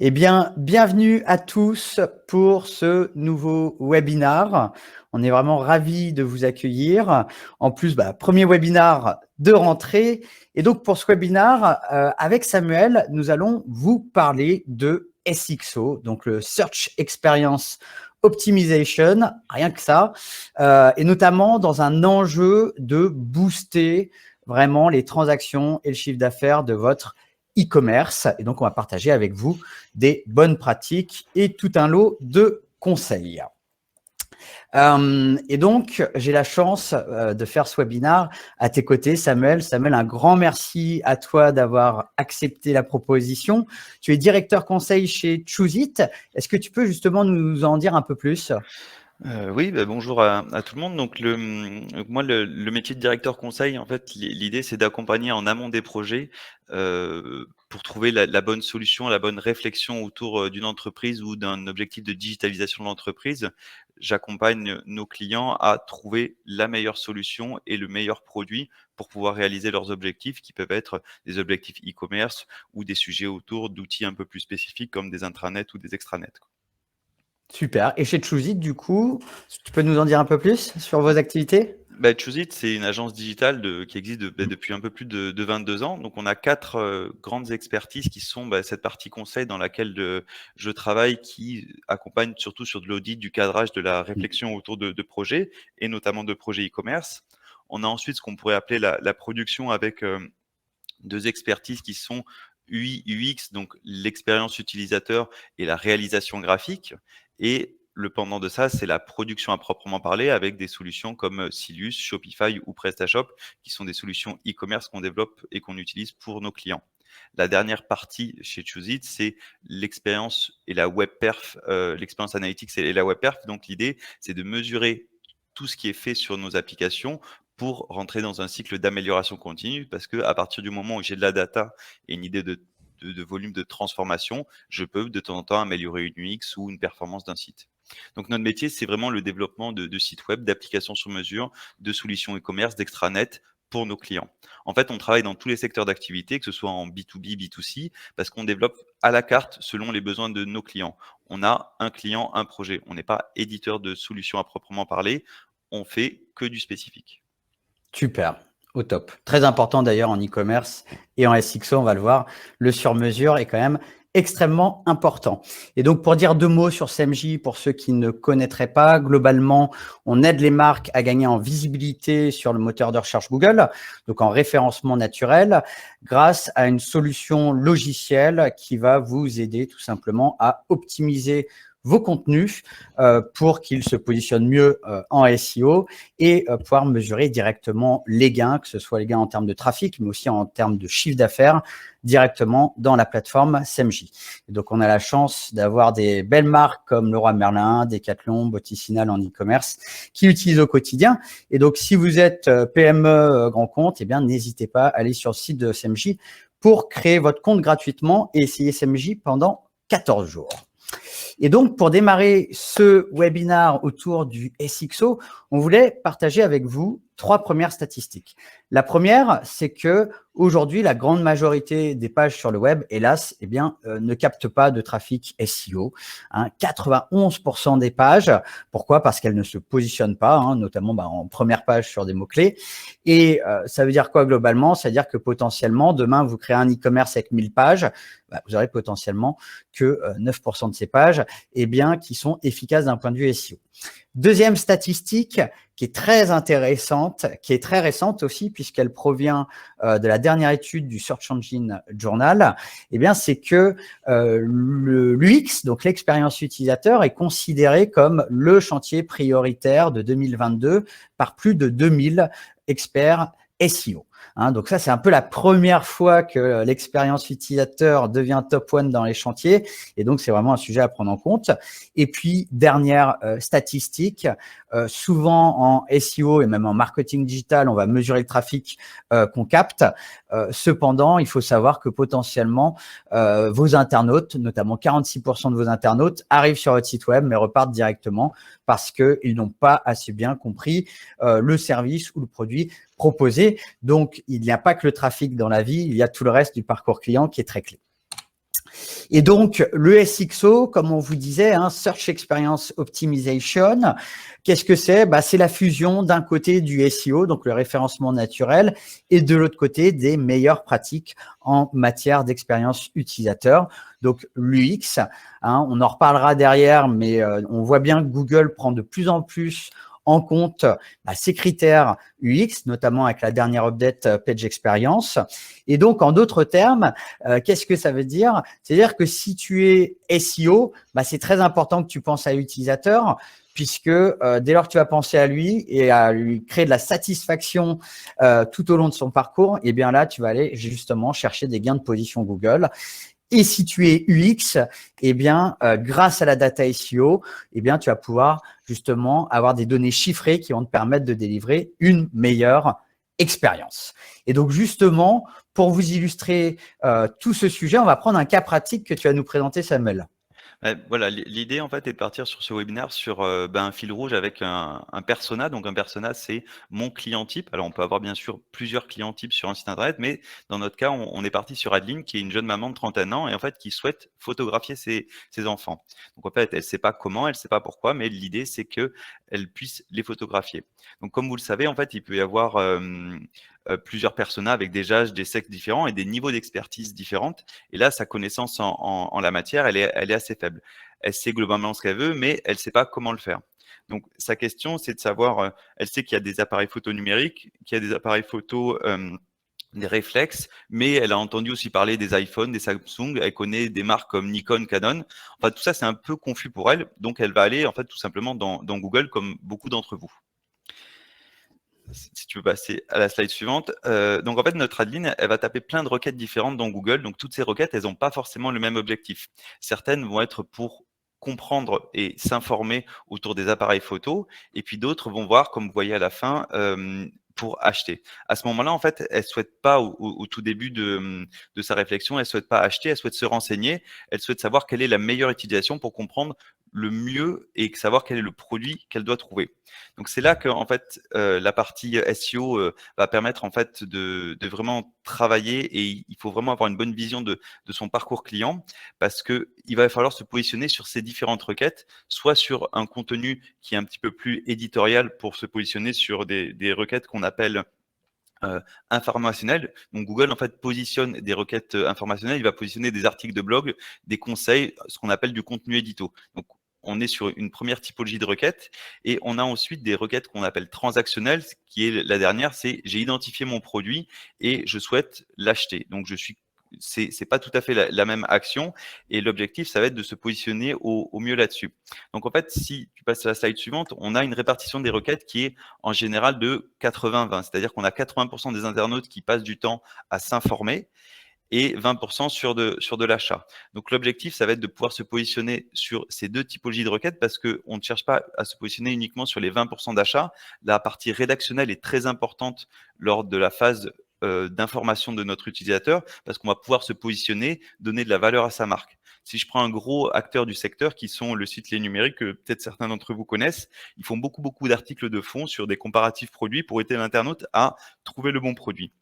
Eh bien, bienvenue à tous pour ce nouveau webinar. On est vraiment ravis de vous accueillir. En plus, premier webinar de rentrée. Et donc, pour ce webinar, avec Samuel, nous allons vous parler de SXO, donc le Search Experience Optimization, rien que ça, et notamment dans un enjeu de booster vraiment les transactions et le chiffre d'affaires de votre e-commerce. Et donc, on va partager avec vous des bonnes pratiques et tout un lot de conseils. Et donc, j'ai la chance de faire ce webinaire à tes côtés, Samuel. Samuel, un grand merci à toi d'avoir accepté la proposition. Tu es directeur conseil chez Chooseit. Est-ce que tu peux justement nous en dire un peu plus ? Oui, bonjour à tout le monde. Donc moi le métier de directeur conseil, en fait, l'idée c'est d'accompagner en amont des projets, pour trouver la bonne solution, la bonne réflexion autour, d'une entreprise ou d'un objectif de digitalisation de l'entreprise. J'accompagne nos clients à trouver la meilleure solution et le meilleur produit pour pouvoir réaliser leurs objectifs, qui peuvent être des objectifs e-commerce ou des sujets autour d'outils un peu plus spécifiques comme des intranets ou des extranets, quoi. Super. Et chez Chooseit, du coup, tu peux nous en dire un peu plus sur vos activités ? Chooseit, c'est une agence digitale qui existe depuis un peu plus de 22 ans. Donc, on a 4 grandes expertises qui sont cette partie conseil dans laquelle je travaille, qui accompagne surtout sur de l'audit, du cadrage, de la réflexion autour de projets et notamment de projets e-commerce. On a ensuite ce qu'on pourrait appeler la production avec 2 expertises qui sont UI, UX, donc l'expérience utilisateur et la réalisation graphique. Et le pendant de ça, c'est la production à proprement parler avec des solutions comme Silus, Shopify ou PrestaShop, qui sont des solutions e-commerce qu'on développe et qu'on utilise pour nos clients. La dernière partie chez Chooseit, c'est l'expérience et la web perf, l'expérience analytics et la web perf. Donc l'idée, c'est de mesurer tout ce qui est fait sur nos applications pour rentrer dans un cycle d'amélioration continue, parce que à partir du moment où j'ai de la data et une idée de volume de transformation, je peux de temps en temps améliorer une UX ou une performance d'un site. Donc notre métier, c'est vraiment le développement de sites web, d'applications sur mesure, de solutions e-commerce, d'extranet pour nos clients. En fait, on travaille dans tous les secteurs d'activité, que ce soit en B2B, B2C, parce qu'on développe à la carte selon les besoins de nos clients. On a un client, un projet. On n'est pas éditeur de solutions à proprement parler. On fait que du spécifique. Super, au top. Très important d'ailleurs en e-commerce et en SXO, on va le voir, le sur-mesure est quand même extrêmement important. Et donc, pour dire 2 mots sur CMJ, pour ceux qui ne connaîtraient pas, globalement, on aide les marques à gagner en visibilité sur le moteur de recherche Google, donc en référencement naturel, grâce à une solution logicielle qui va vous aider tout simplement à optimiser vos contenus pour qu'ils se positionnent mieux en SEO et pouvoir mesurer directement les gains, que ce soit les gains en termes de trafic, mais aussi en termes de chiffre d'affaires, directement dans la plateforme CMJ. Et donc, on a la chance d'avoir des belles marques comme Leroy Merlin, Decathlon, Boticinal en e-commerce qui l'utilisent au quotidien. Et donc, si vous êtes PME grand compte, eh bien, n'hésitez pas à aller sur le site de CMJ pour créer votre compte gratuitement et essayer CMJ pendant 14 jours. Et donc, pour démarrer ce webinaire autour du SXO, on voulait partager avec vous 3 premières statistiques. La première, c'est que aujourd'hui, la grande majorité des pages sur le web, hélas, ne captent pas de trafic SEO. 91% des pages. Pourquoi ? Parce qu'elles ne se positionnent pas, notamment en première page sur des mots-clés. Et ça veut dire quoi globalement ? Ça veut dire que potentiellement, demain, vous créez un e-commerce avec 1000 pages, vous aurez potentiellement que 9% de ces pages qui sont efficaces d'un point de vue SEO. Deuxième statistique qui est très intéressante, qui est très récente aussi puisqu'elle provient de la dernière étude du Search Engine Journal, c'est que l'UX, donc l'expérience utilisateur, est considéré comme le chantier prioritaire de 2022 par plus de 2000 experts SEO. Donc ça, c'est un peu la première fois que l'expérience utilisateur devient top one dans les chantiers. Et donc, c'est vraiment un sujet à prendre en compte. Et puis, dernière statistique, souvent en SEO et même en marketing digital, on va mesurer le trafic qu'on capte. Cependant, il faut savoir que potentiellement, vos internautes, notamment 46% de vos internautes, arrivent sur votre site web, mais repartent directement parce qu'ils n'ont pas assez bien compris le service ou le produit proposé. Donc, il n'y a pas que le trafic dans la vie, il y a tout le reste du parcours client qui est très clé. Et donc, le SXO, comme on vous disait, Search Experience Optimization, qu'est-ce que c'est? C'est la fusion d'un côté du SEO, donc le référencement naturel, et de l'autre côté, des meilleures pratiques en matière d'expérience utilisateur. Donc, l'UX, on en reparlera derrière, mais on voit bien que Google prend de plus en plus en compte ces critères UX, notamment avec la dernière update Page Experience. Et donc, en d'autres termes, qu'est-ce que ça veut dire? C'est-à-dire que si tu es SEO, c'est très important que tu penses à l'utilisateur, puisque dès lors que tu vas penser à lui et à lui créer de la satisfaction tout au long de son parcours, et bien là, tu vas aller justement chercher des gains de position Google. Et si tu es UX, eh bien, grâce à la data SEO, eh bien, tu vas pouvoir justement avoir des données chiffrées qui vont te permettre de délivrer une meilleure expérience. Et donc, justement, pour vous illustrer tout ce sujet, on va prendre un cas pratique que tu vas nous présenter, Samuel. Voilà, l'idée en fait est de partir sur ce webinaire sur un fil rouge avec un persona. Donc un persona, c'est mon client type. Alors on peut avoir bien sûr plusieurs clients types sur un site internet, mais dans notre cas, on est parti sur Adeline, qui est une jeune maman de 31 ans et en fait qui souhaite photographier ses enfants. Donc en fait, elle sait pas comment, elle sait pas pourquoi, mais l'idée c'est que elle puisse les photographier. Donc comme vous le savez, en fait, il peut y avoir plusieurs personas avec des âges, des sexes différents et des niveaux d'expertise différentes. Et là, sa connaissance en la matière, elle est assez faible. Elle sait globalement ce qu'elle veut, mais elle ne sait pas comment le faire. Donc, sa question, c'est de savoir, elle sait qu'il y a des appareils photo numériques, qu'il y a des appareils photo, des réflexes, mais elle a entendu aussi parler des iPhones, des Samsung, elle connaît des marques comme Nikon, Canon. Enfin, tout ça, c'est un peu confus pour elle. Donc, elle va aller, en fait, tout simplement dans Google, comme beaucoup d'entre vous. Si tu veux passer à la slide suivante. Donc en fait, notre Adeline, elle va taper plein de requêtes différentes dans Google. Donc toutes ces requêtes, elles n'ont pas forcément le même objectif. Certaines vont être pour comprendre et s'informer autour des appareils photo, et puis d'autres vont voir, comme vous voyez à la fin, pour acheter. À ce moment-là, en fait, elle souhaite pas, au tout début de sa réflexion, elle souhaite pas acheter, elle souhaite se renseigner, elle souhaite savoir quelle est la meilleure utilisation pour comprendre le mieux et savoir quel est le produit qu'elle doit trouver. Donc c'est là que en fait la partie SEO va permettre en fait de vraiment travailler, et il faut vraiment avoir une bonne vision de son parcours client, parce que il va falloir se positionner sur ces différentes requêtes, soit sur un contenu qui est un petit peu plus éditorial pour se positionner sur des requêtes qu'on appelle informationnelles. Donc Google en fait positionne des requêtes informationnelles, il va positionner des articles de blog, des conseils, ce qu'on appelle du contenu édito. Donc on est sur une première typologie de requêtes, et on a ensuite des requêtes qu'on appelle transactionnelles, qui est la dernière, c'est j'ai identifié mon produit et je souhaite l'acheter. Donc c'est pas tout à fait la même action, et l'objectif, ça va être de se positionner au mieux là-dessus. Donc en fait, si tu passes à la slide suivante, on a une répartition des requêtes qui est en général de 80-20, c'est-à-dire qu'on a 80% des internautes qui passent du temps à s'informer et 20% sur de l'achat. Donc l'objectif, ça va être de pouvoir se positionner sur ces deux typologies de requêtes, parce qu'on ne cherche pas à se positionner uniquement sur les 20% d'achat. La partie rédactionnelle est très importante lors de la phase d'information de notre utilisateur, parce qu'on va pouvoir se positionner, donner de la valeur à sa marque. Si je prends un gros acteur du secteur qui sont le site Les Numériques, que peut-être certains d'entre vous connaissent, ils font beaucoup d'articles de fond sur des comparatifs produits pour aider l'internaute à trouver le bon produit.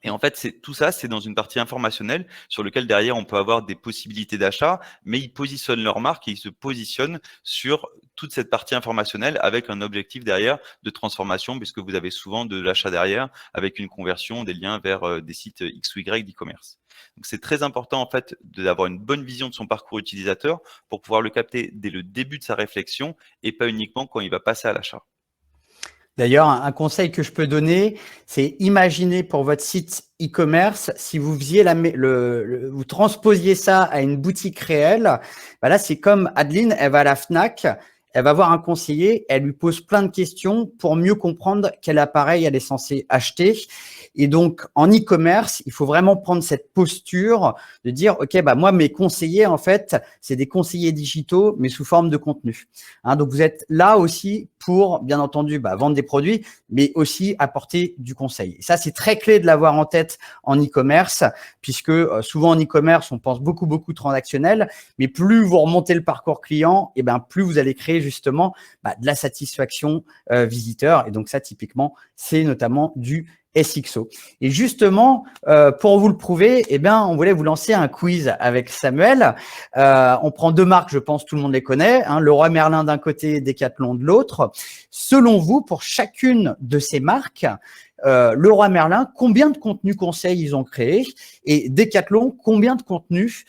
Et en fait, tout ça, c'est dans une partie informationnelle sur lequel derrière on peut avoir des possibilités d'achat, mais ils positionnent leur marque et ils se positionnent sur toute cette partie informationnelle avec un objectif derrière de transformation, puisque vous avez souvent de l'achat derrière avec une conversion, des liens vers des sites X ou Y d'e-commerce. Donc c'est très important en fait d'avoir une bonne vision de son parcours utilisateur pour pouvoir le capter dès le début de sa réflexion et pas uniquement quand il va passer à l'achat. D'ailleurs, un conseil que je peux donner, c'est imaginer pour votre site e-commerce, si vous faisiez vous transposiez ça à une boutique réelle, là, c'est comme Adeline, elle va à la Fnac, elle va voir un conseiller, elle lui pose plein de questions pour mieux comprendre quel appareil elle est censée acheter. Et donc, en e-commerce, il faut vraiment prendre cette posture de dire, OK, moi, mes conseillers, en fait, c'est des conseillers digitaux, mais sous forme de contenu. Donc, vous êtes là aussi pour, bien entendu, vendre des produits, mais aussi apporter du conseil. Et ça, c'est très clé de l'avoir en tête en e-commerce, puisque souvent en e-commerce, on pense beaucoup transactionnel, mais plus vous remontez le parcours client, et plus vous allez créer justement de la satisfaction visiteur. Et donc ça, typiquement, c'est notamment du SXO. Et justement, pour vous le prouver, eh bien, on voulait vous lancer un quiz avec Samuel. On prend deux marques, je pense tout le monde les connaît, hein, Leroy Merlin d'un côté, Decathlon de l'autre. Selon vous, pour chacune de ces marques, Leroy Merlin, combien de contenus conseils ils ont créé, et Decathlon, combien de contenus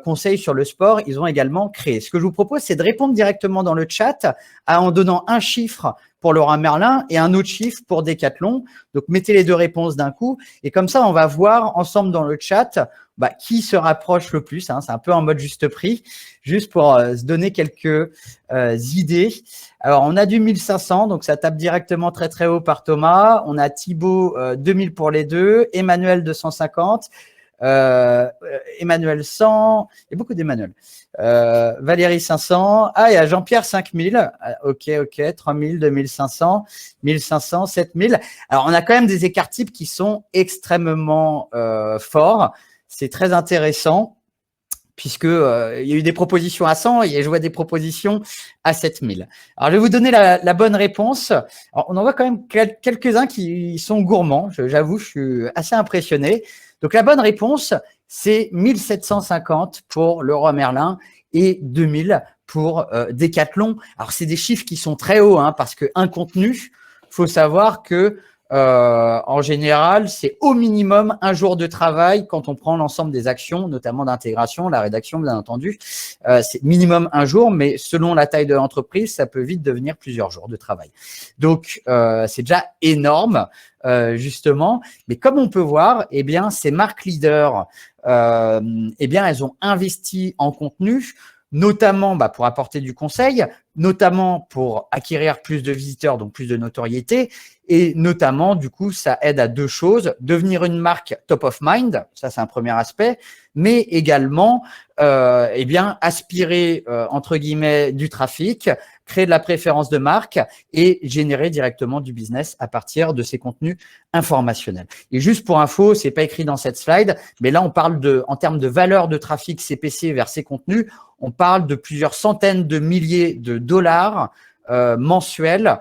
conseils sur le sport ils ont également créé. Ce que je vous propose, c'est de répondre directement dans le chat en donnant un chiffre pour Leroy Merlin et un autre chiffre pour Decathlon. Donc, mettez les deux réponses d'un coup et comme ça, on va voir ensemble dans le chat qui se rapproche le plus. Hein. C'est un peu en mode juste prix, juste pour se donner quelques idées. Alors, on a du 1500, donc ça tape directement très, très haut par Thomas. On a Thibaut, 2000 pour les deux. Emmanuel, 250. Emmanuel 100. Il y a beaucoup d'Emmanuel. Valérie, 500. Ah, il y a Jean-Pierre, 5000. Ok, 3000, 2500, 1500, 7000. Alors, on a quand même des écarts types qui sont extrêmement forts. C'est très intéressant puisque il y a eu des propositions à 100 et je vois des propositions à 7000. Alors, je vais vous donner la bonne réponse. Alors, on en voit quand même quelques-uns qui sont gourmands. J'avoue, je suis assez impressionné. Donc, la bonne réponse, c'est 1750 pour Leroy Merlin et 2000 pour Decathlon. Alors, c'est des chiffres qui sont très hauts, hein, parce qu'un contenu, faut savoir que en général, c'est au minimum un jour de travail quand on prend l'ensemble des actions, notamment d'intégration, la rédaction, bien entendu. C'est minimum un jour, mais selon la taille de l'entreprise, ça peut vite devenir plusieurs jours de travail. Donc, c'est déjà énorme, justement. Mais comme on peut voir, eh bien, ces marques leaders, eh bien, elles ont investi en contenu, notamment pour apporter du conseil, notamment pour acquérir plus de visiteurs, donc plus de notoriété, et notamment, du coup, ça aide à deux choses, devenir une marque top of mind, ça c'est un premier aspect, mais également, eh bien, aspirer, entre guillemets, du trafic, créer de la préférence de marque et générer directement du business à partir de ces contenus informationnels. Et juste pour info, c'est pas écrit dans cette slide, mais là, on parle en termes de valeur de trafic CPC vers ces contenus, on parle de plusieurs centaines de milliers de dollars mensuels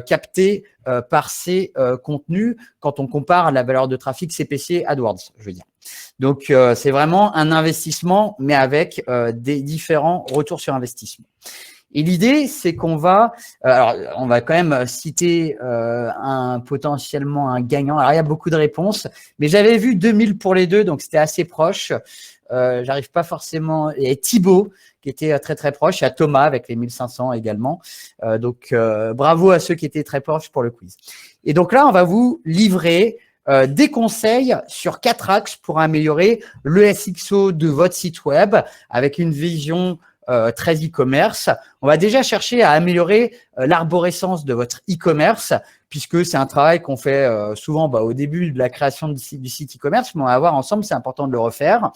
captés par ces contenus quand on compare la valeur de trafic CPC AdWords, je veux dire. Donc, c'est vraiment un investissement, mais avec des différents retours sur investissement. Et l'idée, c'est qu'on va, alors on va quand même citer potentiellement un gagnant. Alors, il y a beaucoup de réponses, mais j'avais vu 2000 pour les deux, donc c'était assez proche. J'arrive pas forcément. Il y a Thibaut qui était très très proche. Il y a Thomas avec les 1500 également. Donc bravo à ceux qui étaient très proches pour le quiz. Et donc là, on va vous livrer des conseils sur 4 axes pour améliorer le SXO de votre site web avec une vision très e-commerce. On va déjà chercher à améliorer l'arborescence de votre e-commerce, puisque c'est un travail qu'on fait souvent au début de la création du site e-commerce, mais on va voir ensemble, c'est important de le refaire.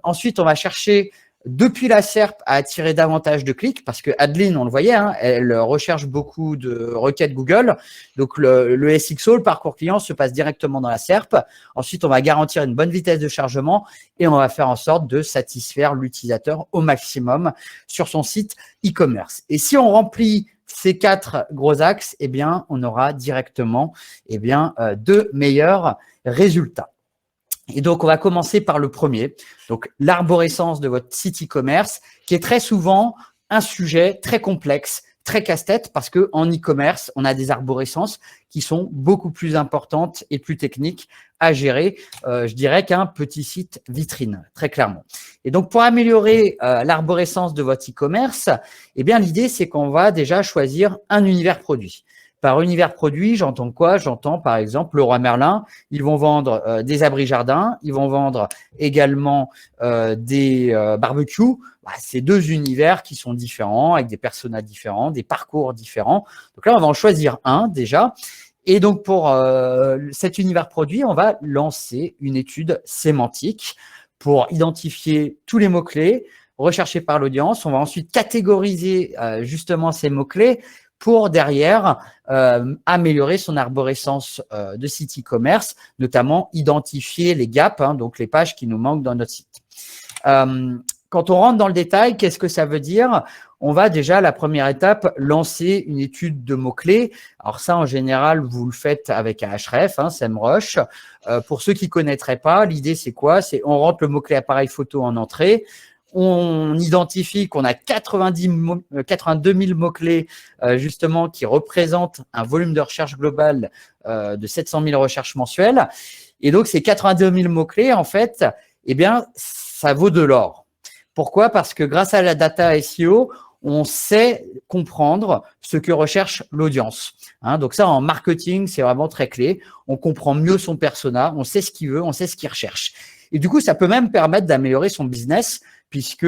Ensuite, on va chercher depuis la SERP à attirer davantage de clics, parce que Adeline, on le voyait, hein, elle recherche beaucoup de requêtes Google. Donc, le SXO, le parcours client, se passe directement dans la SERP. Ensuite, on va garantir une bonne vitesse de chargement et on va faire en sorte de satisfaire l'utilisateur au maximum sur son site e-commerce. Et si on remplit ces 4 gros axes, eh bien, on aura directement de meilleurs résultats. Et donc, on va commencer par le premier, donc l'arborescence de votre site e-commerce, qui est très souvent un sujet très complexe, très casse-tête, parce que en e-commerce, on a des arborescences qui sont beaucoup plus importantes et plus techniques à gérer, je dirais, qu'un petit site vitrine, très clairement. Et donc, pour améliorer l'arborescence de votre e-commerce, eh bien, l'idée, c'est qu'on va déjà choisir un univers produit. Par univers produit, j'entends quoi? J'entends par exemple Leroy Merlin, ils vont vendre des abris jardins, ils vont vendre également des barbecues. C'est 2 univers qui sont différents, avec des personas différents, des parcours différents. Donc là, on va en choisir un déjà. Et donc pour cet univers produit, on va lancer une étude sémantique pour identifier tous les mots-clés recherchés par l'audience. On va ensuite catégoriser justement ces mots-clés pour derrière améliorer son arborescence de site e-commerce, notamment identifier les gaps, donc les pages qui nous manquent dans notre site. quand on rentre dans le détail, qu'est-ce que ça veut dire? On va déjà, la première étape, lancer une étude de mots-clés. Alors ça, en général, vous le faites avec un href, SEMrush. Pour ceux qui ne connaîtraient pas, l'idée, c'est quoi? C'est on rentre le mot-clé appareil photo en entrée. On identifie qu'on a 82 000 mots-clés, justement, qui représentent un volume de recherche global de 700 000 recherches mensuelles. Et donc, ces 82 000 mots-clés, en fait, eh bien, ça vaut de l'or. Pourquoi? Parce que grâce à la data SEO, on sait comprendre ce que recherche l'audience. Donc ça, en marketing, c'est vraiment très clé. On comprend mieux son persona, on sait ce qu'il veut, on sait ce qu'il recherche. Et du coup, ça peut même permettre d'améliorer son business, puisque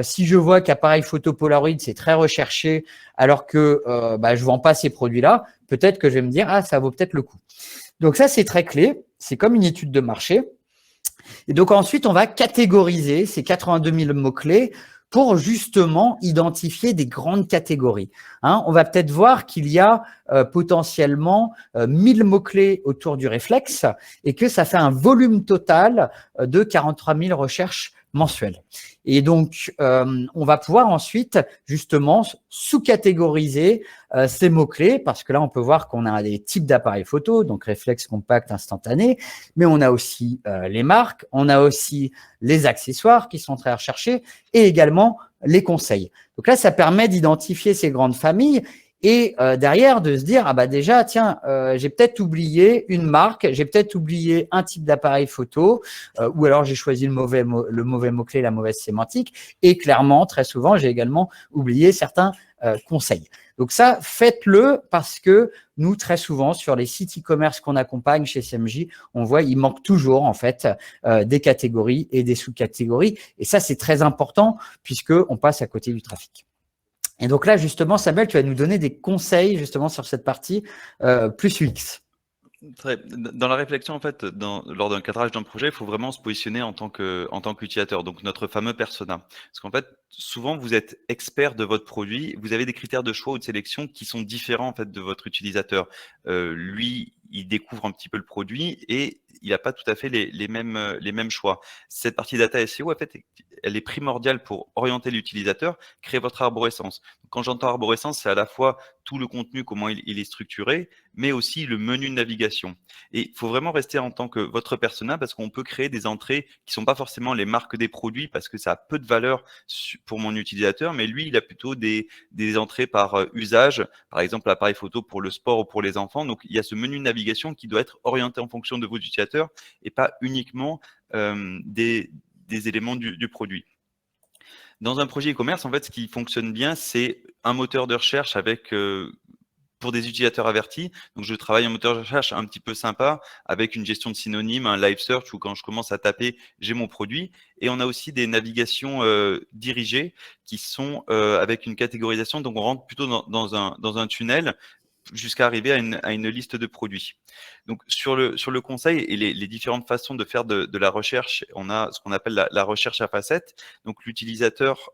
si je vois qu'appareil photo Polaroid, c'est très recherché, alors que je ne vends pas ces produits-là, peut-être que je vais me dire, ah, ça vaut peut-être le coup. Donc ça, c'est très clé. C'est comme une étude de marché. Et donc ensuite, on va catégoriser ces 82 000 mots-clés pour justement identifier des grandes catégories. On va peut-être voir qu'il y a potentiellement 1000 mots-clés autour du réflexe et que ça fait un volume total de 43 000 recherches mensuelles. Et donc, on va pouvoir ensuite justement sous-catégoriser ces mots-clés, parce que là, on peut voir qu'on a des types d'appareils photo, donc réflexe, compact, instantané, mais on a aussi les marques, on a aussi les accessoires qui sont très recherchés et également les conseils. Donc là, ça permet d'identifier ces grandes familles et derrière de se dire, ah bah déjà, tiens, j'ai peut-être oublié une marque, j'ai peut-être oublié un type d'appareil photo, ou alors j'ai choisi le mauvais mot-clé, la mauvaise sémantique, et clairement, très souvent, j'ai également oublié certains conseils. Donc ça, faites-le parce que nous, très souvent, sur les sites e-commerce qu'on accompagne chez SMJ, on voit il manque toujours en fait des catégories et des sous-catégories. Et ça, c'est très important puisqu'on passe à côté du trafic. Et donc là, justement, Samuel, tu vas nous donner des conseils justement sur cette partie plus UX. Dans la réflexion, en fait, lors d'un cadrage d'un projet, il faut vraiment se positionner en tant qu'utilisateur, donc notre fameux persona. Parce qu'en fait, souvent, vous êtes expert de votre produit, vous avez des critères de choix ou de sélection qui sont différents en fait de votre utilisateur. Lui, il découvre un petit peu le produit et il n'a pas tout à fait les mêmes choix. Cette partie data SEO, en fait, elle est primordiale pour orienter l'utilisateur, créer votre arborescence. Quand j'entends arborescence, c'est à la fois tout le contenu, comment il est structuré, mais aussi le menu de navigation. Et il faut vraiment rester en tant que votre persona parce qu'on peut créer des entrées qui sont pas forcément les marques des produits parce que ça a peu de valeur pour mon utilisateur, mais lui, il a plutôt des entrées par usage, par exemple l'appareil photo pour le sport ou pour les enfants. Donc, il y a ce menu de navigation qui doit être orienté en fonction de vos utilisateurs et pas uniquement des éléments du produit. Dans un projet e-commerce, en fait, ce qui fonctionne bien, c'est un moteur de recherche avec pour des utilisateurs avertis. Donc, je travaille un moteur de recherche un petit peu sympa avec une gestion de synonymes, un live search où quand je commence à taper, j'ai mon produit. Et on a aussi des navigations dirigées qui sont avec une catégorisation. Donc, on rentre plutôt dans un tunnel jusqu'à arriver à une liste de produits. Donc, sur le conseil et les différentes façons de faire de la recherche, on a ce qu'on appelle la recherche à facettes. Donc, l'utilisateur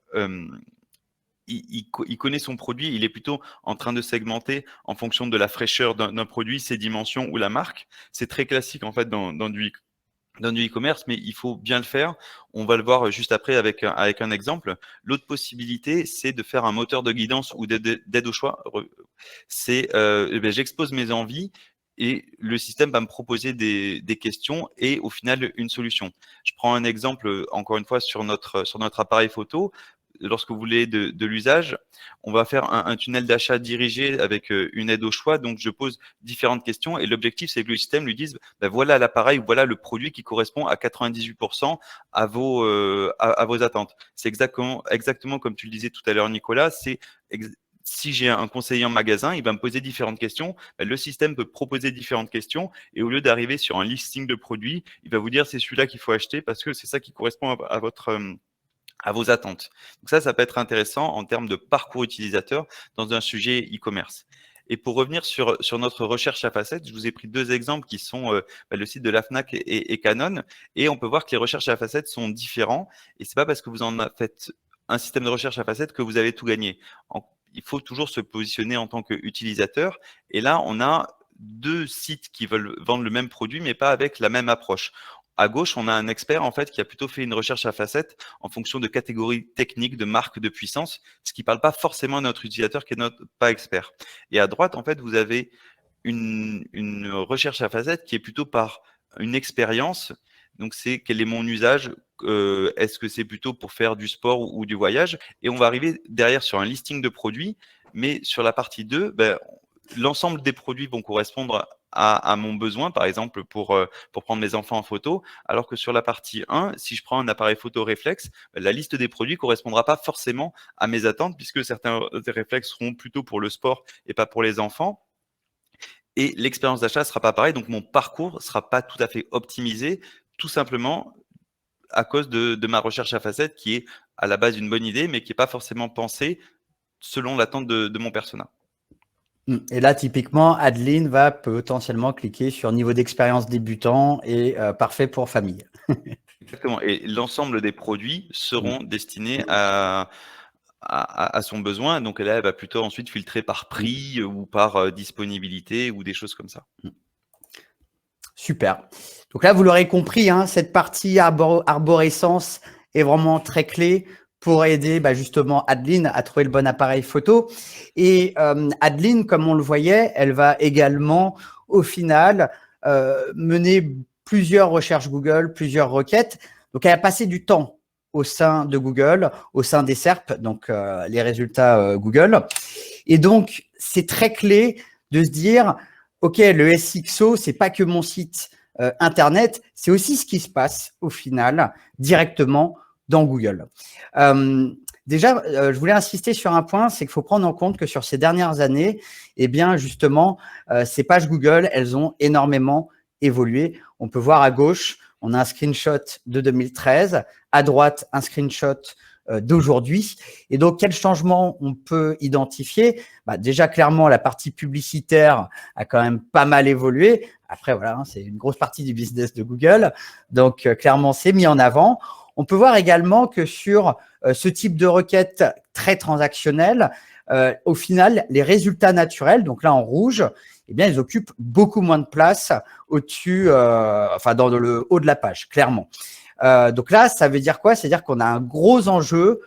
il connaît son produit, il est plutôt en train de segmenter en fonction de la fraîcheur d'un produit, ses dimensions ou la marque. C'est très classique en fait dans du e-commerce, mais il faut bien le faire. On va le voir juste après avec un exemple. L'autre possibilité, c'est de faire un moteur de guidance ou d'aide au choix. C'est j'expose mes envies et le système va me proposer des questions et au final une solution. Je prends un exemple encore une fois sur notre appareil photo. Lorsque vous voulez de l'usage, on va faire un tunnel d'achat dirigé avec une aide au choix. Donc, je pose différentes questions et l'objectif, c'est que le système lui dise, voilà l'appareil, voilà le produit qui correspond à 98% à vos attentes. C'est exactement comme tu le disais tout à l'heure, Nicolas. Si j'ai un conseiller en magasin, il va me poser différentes questions. Le système peut proposer différentes questions et au lieu d'arriver sur un listing de produits, il va vous dire c'est celui-là qu'il faut acheter parce que c'est ça qui correspond à vos attentes. Donc ça peut être intéressant en termes de parcours utilisateur dans un sujet e-commerce. Et pour revenir sur notre recherche à facettes, je vous ai pris deux exemples qui sont le site de la Fnac et Canon. Et on peut voir que les recherches à facettes sont différents. Et c'est pas parce que vous en faites un système de recherche à facettes que vous avez tout gagné. Il faut toujours se positionner en tant qu'utilisateur. Et là, on a deux sites qui veulent vendre le même produit, mais pas avec la même approche. À gauche, on a un expert en fait qui a plutôt fait une recherche à facettes en fonction de catégories techniques, de marques, de puissance, ce qui ne parle pas forcément à notre utilisateur qui n'est pas expert. Et à droite, en fait, vous avez une recherche à facettes qui est plutôt par une expérience. Donc, c'est quel est mon usage? Est-ce que c'est plutôt pour faire du sport ou du voyage? Et on va arriver derrière sur un listing de produits, mais sur la partie 2, l'ensemble des produits vont correspondre à mon besoin, par exemple pour prendre mes enfants en photo, alors que sur la partie 1, si je prends un appareil photo réflexe, la liste des produits ne correspondra pas forcément à mes attentes, puisque certains réflexes seront plutôt pour le sport et pas pour les enfants. Et l'expérience d'achat ne sera pas pareil, donc mon parcours ne sera pas tout à fait optimisé, tout simplement à cause de ma recherche à facettes qui est à la base une bonne idée, mais qui n'est pas forcément pensée selon l'attente de mon persona. Et là, typiquement, Adeline va potentiellement cliquer sur niveau d'expérience débutant et parfait pour famille. Exactement. Et l'ensemble des produits seront destinés à son besoin. Donc là, elle va plutôt ensuite filtrer par prix ou par disponibilité ou des choses comme ça. Super. Donc là, vous l'aurez compris, hein, cette partie arborescence est vraiment très clé pour aider justement Adeline à trouver le bon appareil photo. Et Adeline, comme on le voyait, elle va également, au final, mener plusieurs recherches Google, plusieurs requêtes. Donc, elle a passé du temps au sein de Google, au sein des SERP, donc les résultats Google. Et donc, c'est très clé de se dire, OK, le SXO, c'est pas que mon site Internet, c'est aussi ce qui se passe au final directement dans Google. Déjà, je voulais insister sur un point, c'est qu'il faut prendre en compte que sur ces dernières années, eh bien, justement, ces pages Google, elles ont énormément évolué. On peut voir à gauche, on a un screenshot de 2013, à droite, un screenshot d'aujourd'hui. Et donc, quel changement on peut identifier? Déjà, clairement, la partie publicitaire a quand même pas mal évolué. Après, voilà, hein, c'est une grosse partie du business de Google. Donc, clairement, c'est mis en avant. On peut voir également que sur ce type de requête très transactionnelle, au final, les résultats naturels, donc là en rouge, eh bien, ils occupent beaucoup moins de place au-dessus, enfin dans le haut de la page, clairement. Donc là, ça veut dire quoi? C'est-à-dire qu'on a un gros enjeu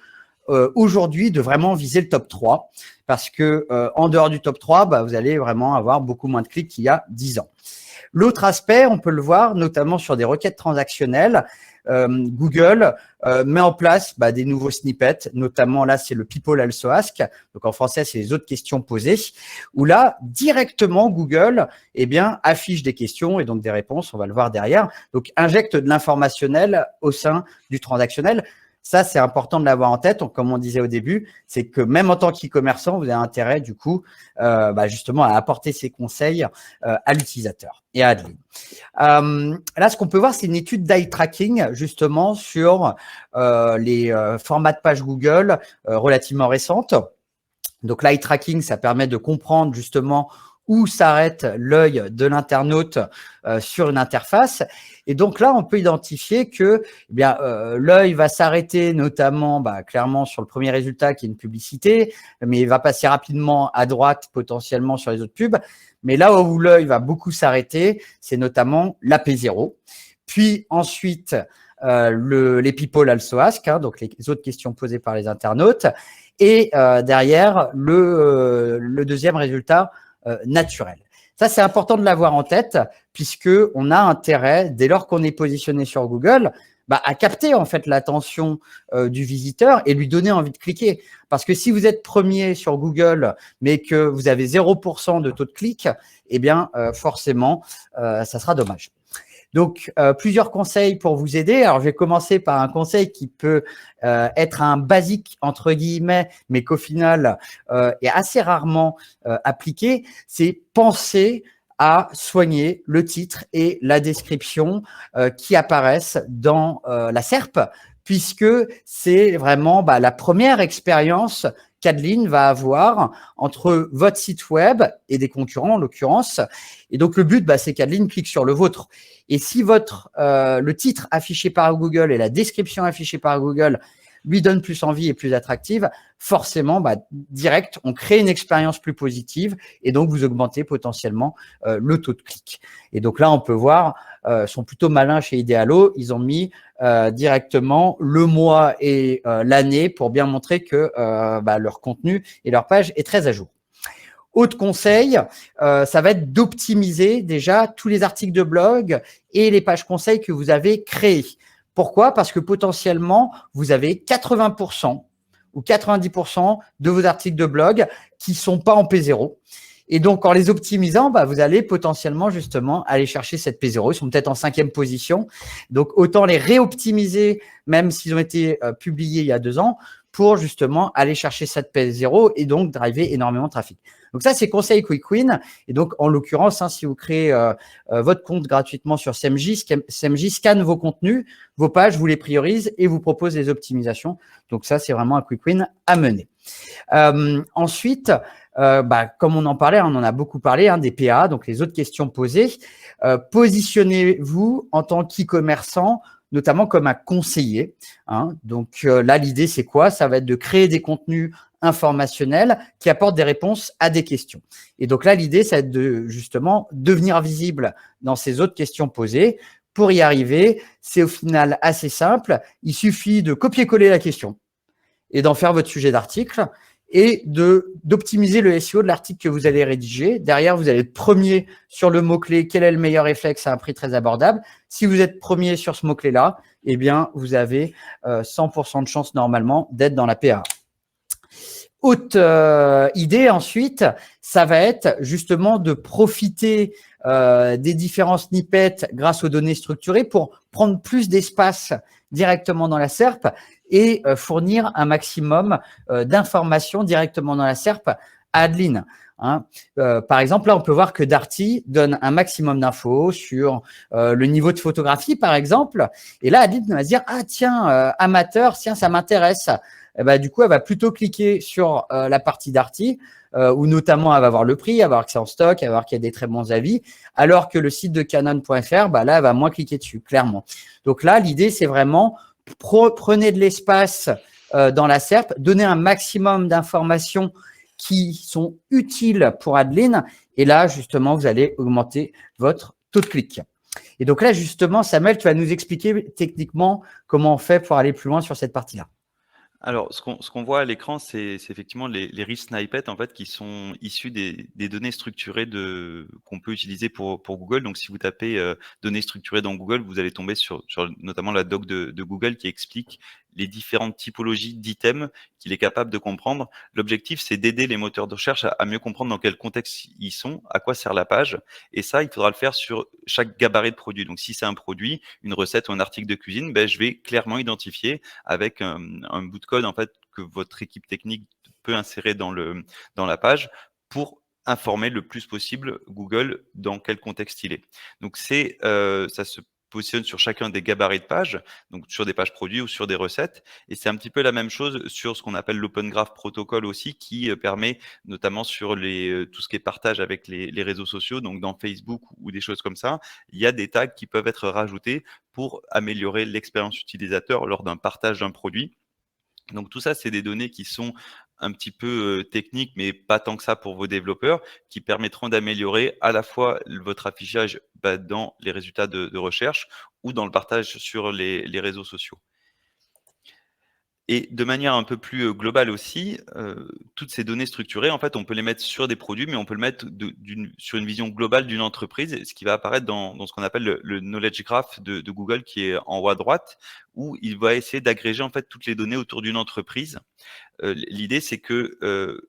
aujourd'hui de vraiment viser le top 3 parce que en dehors du top 3, vous allez vraiment avoir beaucoup moins de clics qu'il y a 10 ans. L'autre aspect, on peut le voir notamment sur des requêtes transactionnelles. Google met en place des nouveaux snippets, notamment là, c'est le People Also Ask. Donc en français, c'est les autres questions posées, où là, directement, Google affiche des questions et donc des réponses, on va le voir derrière. Donc, injecte de l'informationnel au sein du transactionnel. Ça, c'est important de l'avoir en tête. Donc, comme on disait au début, c'est que même en tant qu'e-commerçant, vous avez intérêt, du coup, justement, à apporter ces conseils à l'utilisateur et à Adeline. Là, ce qu'on peut voir, c'est une étude d'eye tracking, justement, sur les formats de page Google relativement récentes. Donc, l'eye tracking, ça permet de comprendre, justement, où s'arrête l'œil de l'internaute sur une interface. Et donc là, on peut identifier que l'œil va s'arrêter notamment clairement sur le premier résultat qui est une publicité, mais il va passer rapidement à droite potentiellement sur les autres pubs. Mais là où l'œil va beaucoup s'arrêter, c'est notamment l'AP0. Puis ensuite, les People Also Ask, hein, donc les autres questions posées par les internautes. Et derrière, le deuxième résultat naturel. Ça, c'est important de l'avoir en tête puisque on a intérêt, dès lors qu'on est positionné sur Google, à capter en fait l'attention du visiteur et lui donner envie de cliquer. Parce que si vous êtes premier sur Google, mais que vous avez 0% de taux de clic, eh bien, forcément, ça sera dommage. Donc, plusieurs conseils pour vous aider. Alors, je vais commencer par un conseil qui peut être un basique, entre guillemets, mais qu'au final est assez rarement appliqué. C'est penser à soigner le titre et la description qui apparaissent dans la SERP, puisque c'est vraiment la première expérience qu'Adeline va avoir entre votre site web et des concurrents, en l'occurrence. Et donc, le but, c'est qu'Adeline clique sur le vôtre. Et si le titre affiché par Google et la description affichée par Google lui donne plus envie et plus attractive, forcément, direct, on crée une expérience plus positive et donc vous augmentez potentiellement le taux de clic. Et donc là, on peut voir, sont plutôt malins chez Idealo, ils ont mis directement le mois et l'année pour bien montrer que leur contenu et leur page est très à jour. Autre conseil, ça va être d'optimiser déjà tous les articles de blog et les pages conseils que vous avez créés. Pourquoi? Parce que potentiellement, vous avez 80% ou 90% de vos articles de blog qui ne sont pas en P0. Et donc, en les optimisant, vous allez potentiellement justement aller chercher cette P0. Ils sont peut-être en 5e position. Donc, autant les réoptimiser, même s'ils ont été publiés il y a 2 ans, pour justement aller chercher cette P0 et donc driver énormément de trafic. Donc ça, c'est conseil Quick Win. Et donc, en l'occurrence, si vous créez votre compte gratuitement sur SEMJ, SEMJ scanne vos contenus, vos pages, vous les priorise et vous propose des optimisations. Donc ça, c'est vraiment un Quick Win à mener. Ensuite, comme on en parlait, on en a beaucoup parlé, des PA, donc les autres questions posées. Positionnez-vous en tant qu'e-commerçant, notamment comme un conseiller. Donc là, l'idée, c'est quoi? Ça va être de créer des contenus informationnels qui apportent des réponses à des questions. Et donc là, l'idée, ça va être de justement devenir visible dans ces autres questions posées. Pour y arriver, c'est au final assez simple. Il suffit de copier-coller la question et d'en faire votre sujet d'article et d'optimiser le SEO de l'article que vous allez rédiger. Derrière, vous allez être premier sur le mot-clé, quel est le meilleur réflexe à un prix très abordable. Si vous êtes premier sur ce mot-clé-là, eh bien, vous avez 100% de chance normalement d'être dans la PA. Autre idée ensuite, ça va être justement de profiter des différents snippets grâce aux données structurées pour prendre plus d'espace directement dans la SERP et fournir un maximum d'informations directement dans la SERP à Adeline. Par exemple, là, on peut voir que Darty donne un maximum d'infos sur le niveau de photographie, par exemple. Et là, Adeline va se dire, ah tiens, amateur, tiens, ça m'intéresse. Du coup, elle va plutôt cliquer sur la partie Darty, où notamment elle va voir le prix, elle va voir que c'est en stock, elle va voir qu'il y a des très bons avis, alors que le site de Canon.fr, là, elle va moins cliquer dessus, clairement. Donc là, l'idée, c'est vraiment prenez de l'espace dans la SERP, donnez un maximum d'informations qui sont utiles pour Adeline, et là, justement, vous allez augmenter votre taux de clic. Et donc là, justement, Samuel, tu vas nous expliquer techniquement comment on fait pour aller plus loin sur cette partie-là. Alors, ce qu'on voit à l'écran, c'est effectivement les rich snippets en fait qui sont issus des données structurées qu'on peut utiliser pour Google. Donc, si vous tapez données structurées dans Google, vous allez tomber sur notamment la doc de Google qui explique les différentes typologies d'items qu'il est capable de comprendre. L'objectif, c'est d'aider les moteurs de recherche à mieux comprendre dans quel contexte ils sont, à quoi sert la page. Et ça, il faudra le faire sur chaque gabarit de produit. Donc, si c'est un produit, une recette ou un article de cuisine, je vais clairement identifier avec un bout de code en fait que votre équipe technique peut insérer dans la page pour informer le plus possible Google dans quel contexte il est. Donc, ça se positionne sur chacun des gabarits de pages, donc sur des pages produits ou sur des recettes. Et c'est un petit peu la même chose sur ce qu'on appelle l'Open Graph Protocol aussi, qui permet notamment sur tout ce qui est partage avec les réseaux sociaux, donc dans Facebook ou des choses comme ça, il y a des tags qui peuvent être rajoutés pour améliorer l'expérience utilisateur lors d'un partage d'un produit. Donc tout ça, c'est des données qui sont un petit peu techniques, mais pas tant que ça pour vos développeurs, qui permettront d'améliorer à la fois votre affichage dans les résultats de recherche ou dans le partage sur les réseaux sociaux. Et de manière un peu plus globale aussi, toutes ces données structurées, en fait, on peut les mettre sur des produits, mais on peut le mettre sur une vision globale d'une entreprise, ce qui va apparaître dans ce qu'on appelle le knowledge graph de Google, qui est en haut à droite, où il va essayer d'agréger en fait toutes les données autour d'une entreprise. L'idée, c'est que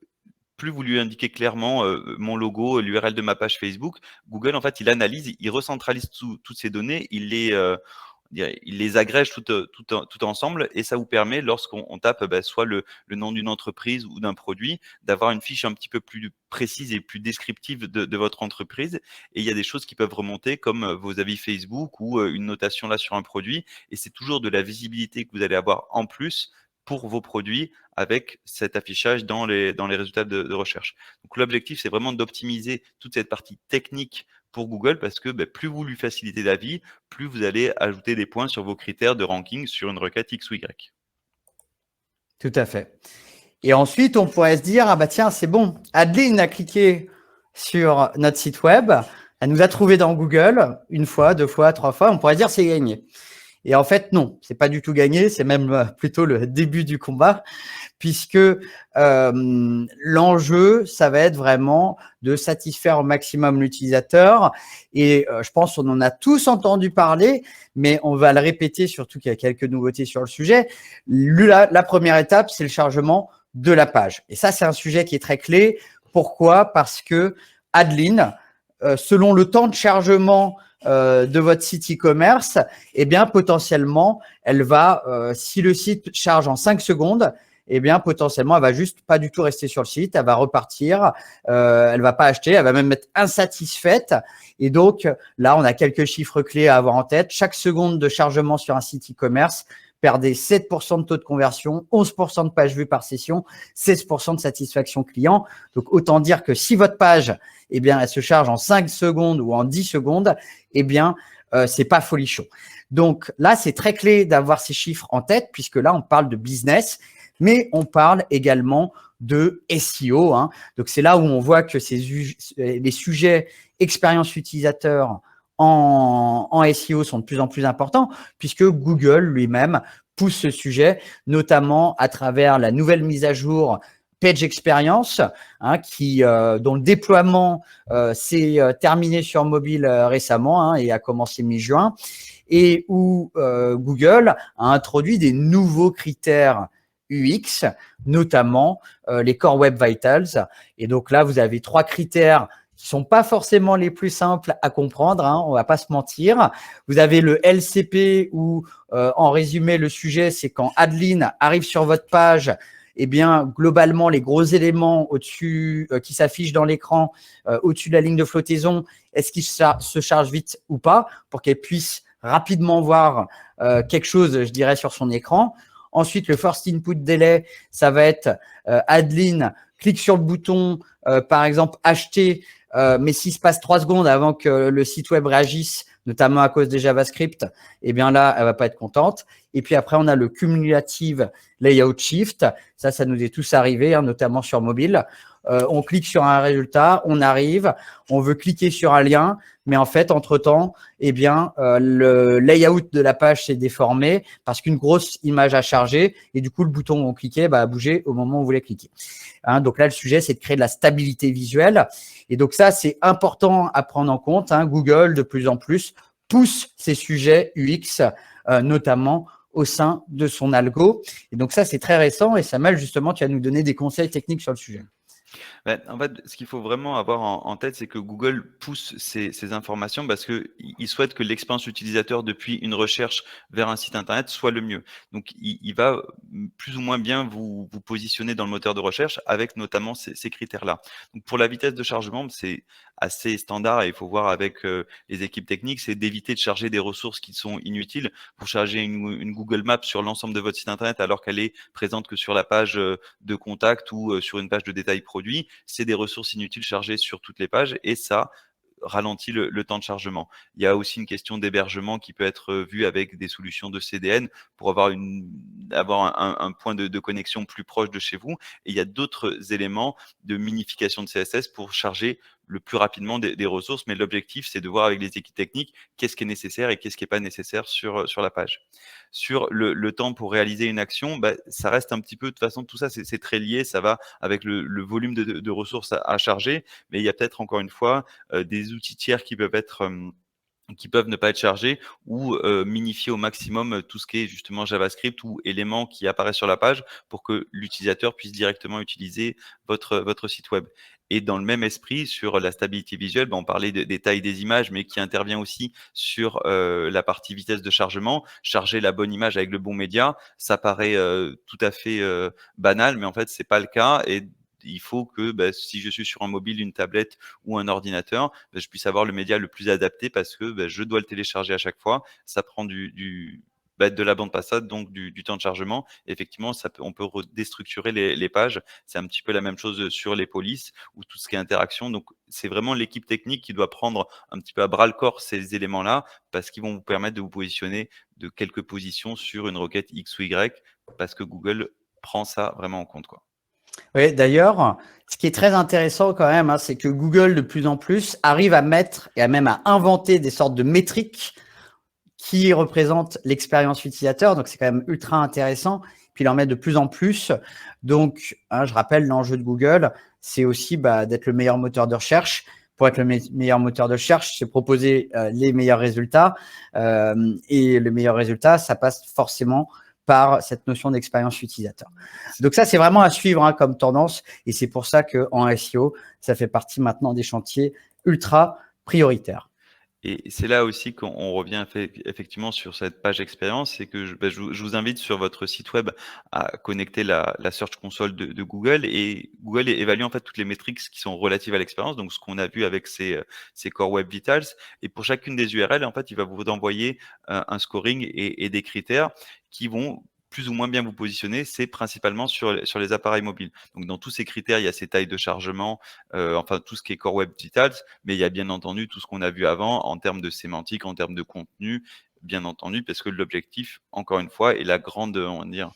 plus vous lui indiquez clairement mon logo, l'URL de ma page Facebook, Google, en fait, il analyse, il recentralise toutes ces données, il les agrège tout ensemble et ça vous permet, lorsqu'on tape soit le nom d'une entreprise ou d'un produit, d'avoir une fiche un petit peu plus précise et plus descriptive de votre entreprise. Et il y a des choses qui peuvent remonter comme vos avis Facebook ou une notation là sur un produit. Et c'est toujours de la visibilité que vous allez avoir en plus pour vos produits avec cet affichage dans les résultats de recherche. Donc l'objectif, c'est vraiment d'optimiser toute cette partie technique pour Google parce que plus vous lui facilitez la vie, plus vous allez ajouter des points sur vos critères de ranking sur une requête X ou Y. Tout à fait. Et ensuite, on pourrait se dire, ah bah tiens, c'est bon, Adeline a cliqué sur notre site web, elle nous a trouvé dans Google, une fois, deux fois, trois fois, on pourrait dire c'est gagné. Et en fait, non, c'est pas du tout gagné, c'est même plutôt le début du combat, puisque l'enjeu, ça va être vraiment de satisfaire au maximum l'utilisateur. Et je pense qu'on en a tous entendu parler, mais on va le répéter, surtout qu'il y a quelques nouveautés sur le sujet. La première étape, c'est le chargement de la page. Et ça, c'est un sujet qui est très clé. Pourquoi? Parce que Adeline, selon le temps de chargement de votre site e-commerce, eh bien, potentiellement, elle va, si le site charge en 5 secondes, eh bien, potentiellement, elle va juste pas du tout rester sur le site, elle va repartir, elle va pas acheter, elle va même être insatisfaite. Et donc, là, on a quelques chiffres clés à avoir en tête. Chaque seconde de chargement sur un site e-commerce perdait 7% de taux de conversion, 11% de pages vues par session, 16% de satisfaction client. Donc, autant dire que si votre page, eh bien, elle se charge en 5 secondes ou en 10 secondes, eh bien, c'est pas folichon. Donc là, c'est très clé d'avoir ces chiffres en tête, puisque là, on parle de business, mais on parle également de SEO. Hein. Donc c'est là où on voit que les sujets expérience utilisateur en SEO sont de plus en plus importants, puisque Google lui-même pousse ce sujet, notamment à travers la nouvelle mise à jour Page Experience, hein, dont le déploiement s'est terminé sur mobile récemment hein, et a commencé mi-juin, et où Google a introduit des nouveaux critères UX, notamment les Core Web Vitals. Et donc là, vous avez 3 critères qui sont pas forcément les plus simples à comprendre, hein, on va pas se mentir. Vous avez le LCP où, en résumé, le sujet, c'est quand Adeline arrive sur votre page, eh bien, globalement, les gros éléments au-dessus qui s'affichent dans l'écran, au-dessus de la ligne de flottaison, est-ce qu'ils se chargent vite ou pas pour qu'elle puisse rapidement voir quelque chose, je dirais, sur son écran. Ensuite, le first input delay, ça va être Adeline clique sur le bouton, par exemple, acheter, mais s'il se passe 3 secondes avant que le site web réagisse, notamment à cause des JavaScript, eh bien là, elle va pas être contente. Et puis après, on a le cumulative layout shift. Ça nous est tous arrivé, hein, notamment sur mobile. On clique sur un résultat, on arrive, on veut cliquer sur un lien, mais en fait, entre-temps, eh bien, le layout de la page s'est déformé parce qu'une grosse image a chargé et du coup, le bouton où on cliquait a bougé au moment où on voulait cliquer. Hein, donc là, le sujet, c'est de créer de la stabilité visuelle. Et donc ça, c'est important à prendre en compte. Hein. Google, de plus en plus, pousse ces sujets UX, notamment au sein de son algo. Et donc ça, c'est très récent. Et Samuel, justement, tu vas nous donner des conseils techniques sur le sujet. En fait, ce qu'il faut vraiment avoir en tête, c'est que Google pousse ces informations parce qu'il souhaite que l'expérience utilisateur depuis une recherche vers un site internet soit le mieux. Donc, il va plus ou moins bien vous positionner dans le moteur de recherche avec notamment ces critères-là. Donc, pour la vitesse de chargement, c'est assez standard et il faut voir avec les équipes techniques, c'est d'éviter de charger des ressources qui sont inutiles. Pour charger une Google Maps sur l'ensemble de votre site internet alors qu'elle est présente que sur la page de contact ou sur une page de détail produit, c'est des ressources inutiles chargées sur toutes les pages et ça ralentit le temps de chargement. Il y a aussi une question d'hébergement qui peut être vue avec des solutions de CDN pour avoir un point de connexion plus proche de chez vous. Et il y a d'autres éléments de minification de CSS pour charger le plus rapidement des ressources. Mais l'objectif, c'est de voir avec les équipes techniques qu'est-ce qui est nécessaire et qu'est-ce qui n'est pas nécessaire sur la page. Sur le temps pour réaliser une action, ça reste un petit peu, de toute façon, tout ça, c'est très lié, ça va avec le volume de ressources à charger, mais il y a peut-être encore une fois des outils tiers qui peuvent être qui peuvent ne pas être chargés ou minifier au maximum tout ce qui est justement JavaScript ou éléments qui apparaissent sur la page pour que l'utilisateur puisse directement utiliser votre site web. Et dans le même esprit, sur la stabilité visuelle, on parlait des tailles des images, mais qui intervient aussi sur la partie vitesse de chargement. Charger la bonne image avec le bon média, ça paraît tout à fait banal, mais en fait, c'est pas le cas. Et il faut que si je suis sur un mobile, une tablette ou un ordinateur, je puisse avoir le média le plus adapté parce que je dois le télécharger à chaque fois. Ça prend de la bande passante, donc du temps de chargement. Effectivement, on peut déstructurer les pages. C'est un petit peu la même chose sur les polices ou tout ce qui est interaction. Donc, c'est vraiment l'équipe technique qui doit prendre un petit peu à bras le corps ces éléments-là parce qu'ils vont vous permettre de vous positionner de quelques positions sur une requête X ou Y parce que Google prend ça vraiment en compte, quoi. Oui, d'ailleurs, ce qui est très intéressant quand même, c'est que Google, de plus en plus, arrive à mettre et même à inventer des sortes de métriques qui représentent l'expérience utilisateur. Donc, c'est quand même ultra intéressant. Puis, il en met de plus en plus. Donc, je rappelle, l'enjeu de Google, c'est aussi d'être le meilleur moteur de recherche. Pour être le meilleur moteur de recherche, c'est proposer les meilleurs résultats. Et le meilleur résultat, ça passe forcément par cette notion d'expérience utilisateur. Donc ça, c'est vraiment à suivre comme tendance. Et c'est pour ça qu'en SEO, ça fait partie maintenant des chantiers ultra prioritaires. Et c'est là aussi qu'on revient effectivement sur cette page expérience, c'est que je vous invite sur votre site web à connecter la Search Console de Google, et Google évalue en fait toutes les métriques qui sont relatives à l'expérience, donc ce qu'on a vu avec ces Core Web Vitals. Et pour chacune des URL, en fait, il va vous envoyer un scoring et des critères qui vont plus ou moins bien vous positionner. C'est principalement sur les appareils mobiles. Donc, dans tous ces critères, il y a ces tailles de chargement, enfin tout ce qui est Core Web Vitals, mais il y a bien entendu tout ce qu'on a vu avant en termes de sémantique, en termes de contenu, bien entendu, parce que l'objectif, encore une fois, et la grande, on va dire,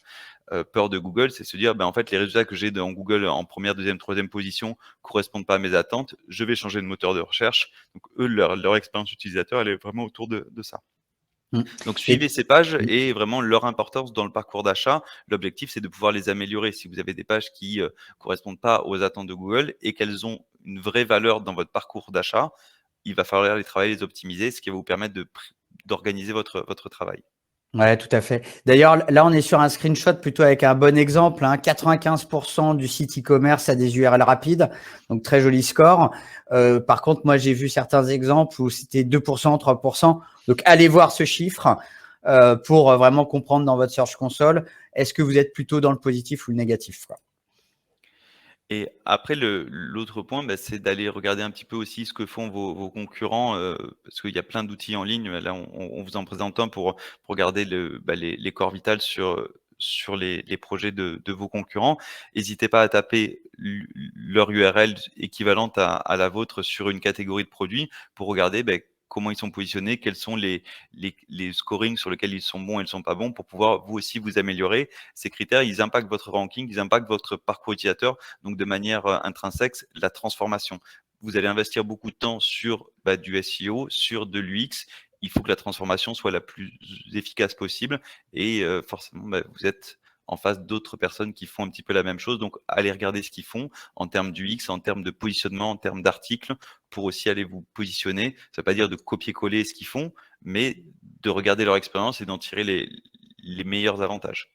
peur de Google, c'est se dire, en fait, les résultats que j'ai dans Google en première, deuxième, troisième position correspondent pas à mes attentes. Je vais changer de moteur de recherche. Donc, eux, leur expérience utilisateur, elle est vraiment autour de ça. Donc, suivez ces pages et vraiment leur importance dans le parcours d'achat. L'objectif, c'est de pouvoir les améliorer. Si vous avez des pages qui correspondent pas aux attentes de Google et qu'elles ont une vraie valeur dans votre parcours d'achat, il va falloir les travailler, les optimiser, ce qui va vous permettre d'organiser votre travail. Ouais, tout à fait. D'ailleurs, là, on est sur un screenshot plutôt avec un bon exemple. 95% du site e-commerce a des URL rapides, donc très joli score. Par contre, moi, j'ai vu certains exemples où c'était 2%, 3%. Donc, allez voir ce chiffre pour vraiment comprendre dans votre Search Console, est-ce que vous êtes plutôt dans le positif ou le négatif, quoi. Et après, l'autre point, c'est d'aller regarder un petit peu aussi ce que font vos concurrents, parce qu'il y a plein d'outils en ligne. Là, on vous en présente un pour regarder les corps vitals sur les projets de vos concurrents. N'hésitez pas à taper leur URL équivalente à la vôtre sur une catégorie de produits pour regarder comment ils sont positionnés, quels sont les scorings sur lesquels ils sont bons et ils ne sont pas bons, pour pouvoir vous aussi vous améliorer. Ces critères, ils impactent votre ranking, ils impactent votre parcours utilisateur, donc de manière intrinsèque, la transformation. Vous allez investir beaucoup de temps sur du SEO, sur de l'UX. Il faut que la transformation soit la plus efficace possible, et forcément, vous êtes en face d'autres personnes qui font un petit peu la même chose. Donc, allez regarder ce qu'ils font en termes d'UX, en termes de positionnement, en termes d'articles, pour aussi aller vous positionner. Ça ne veut pas dire de copier-coller ce qu'ils font, mais de regarder leur expérience et d'en tirer les meilleurs avantages.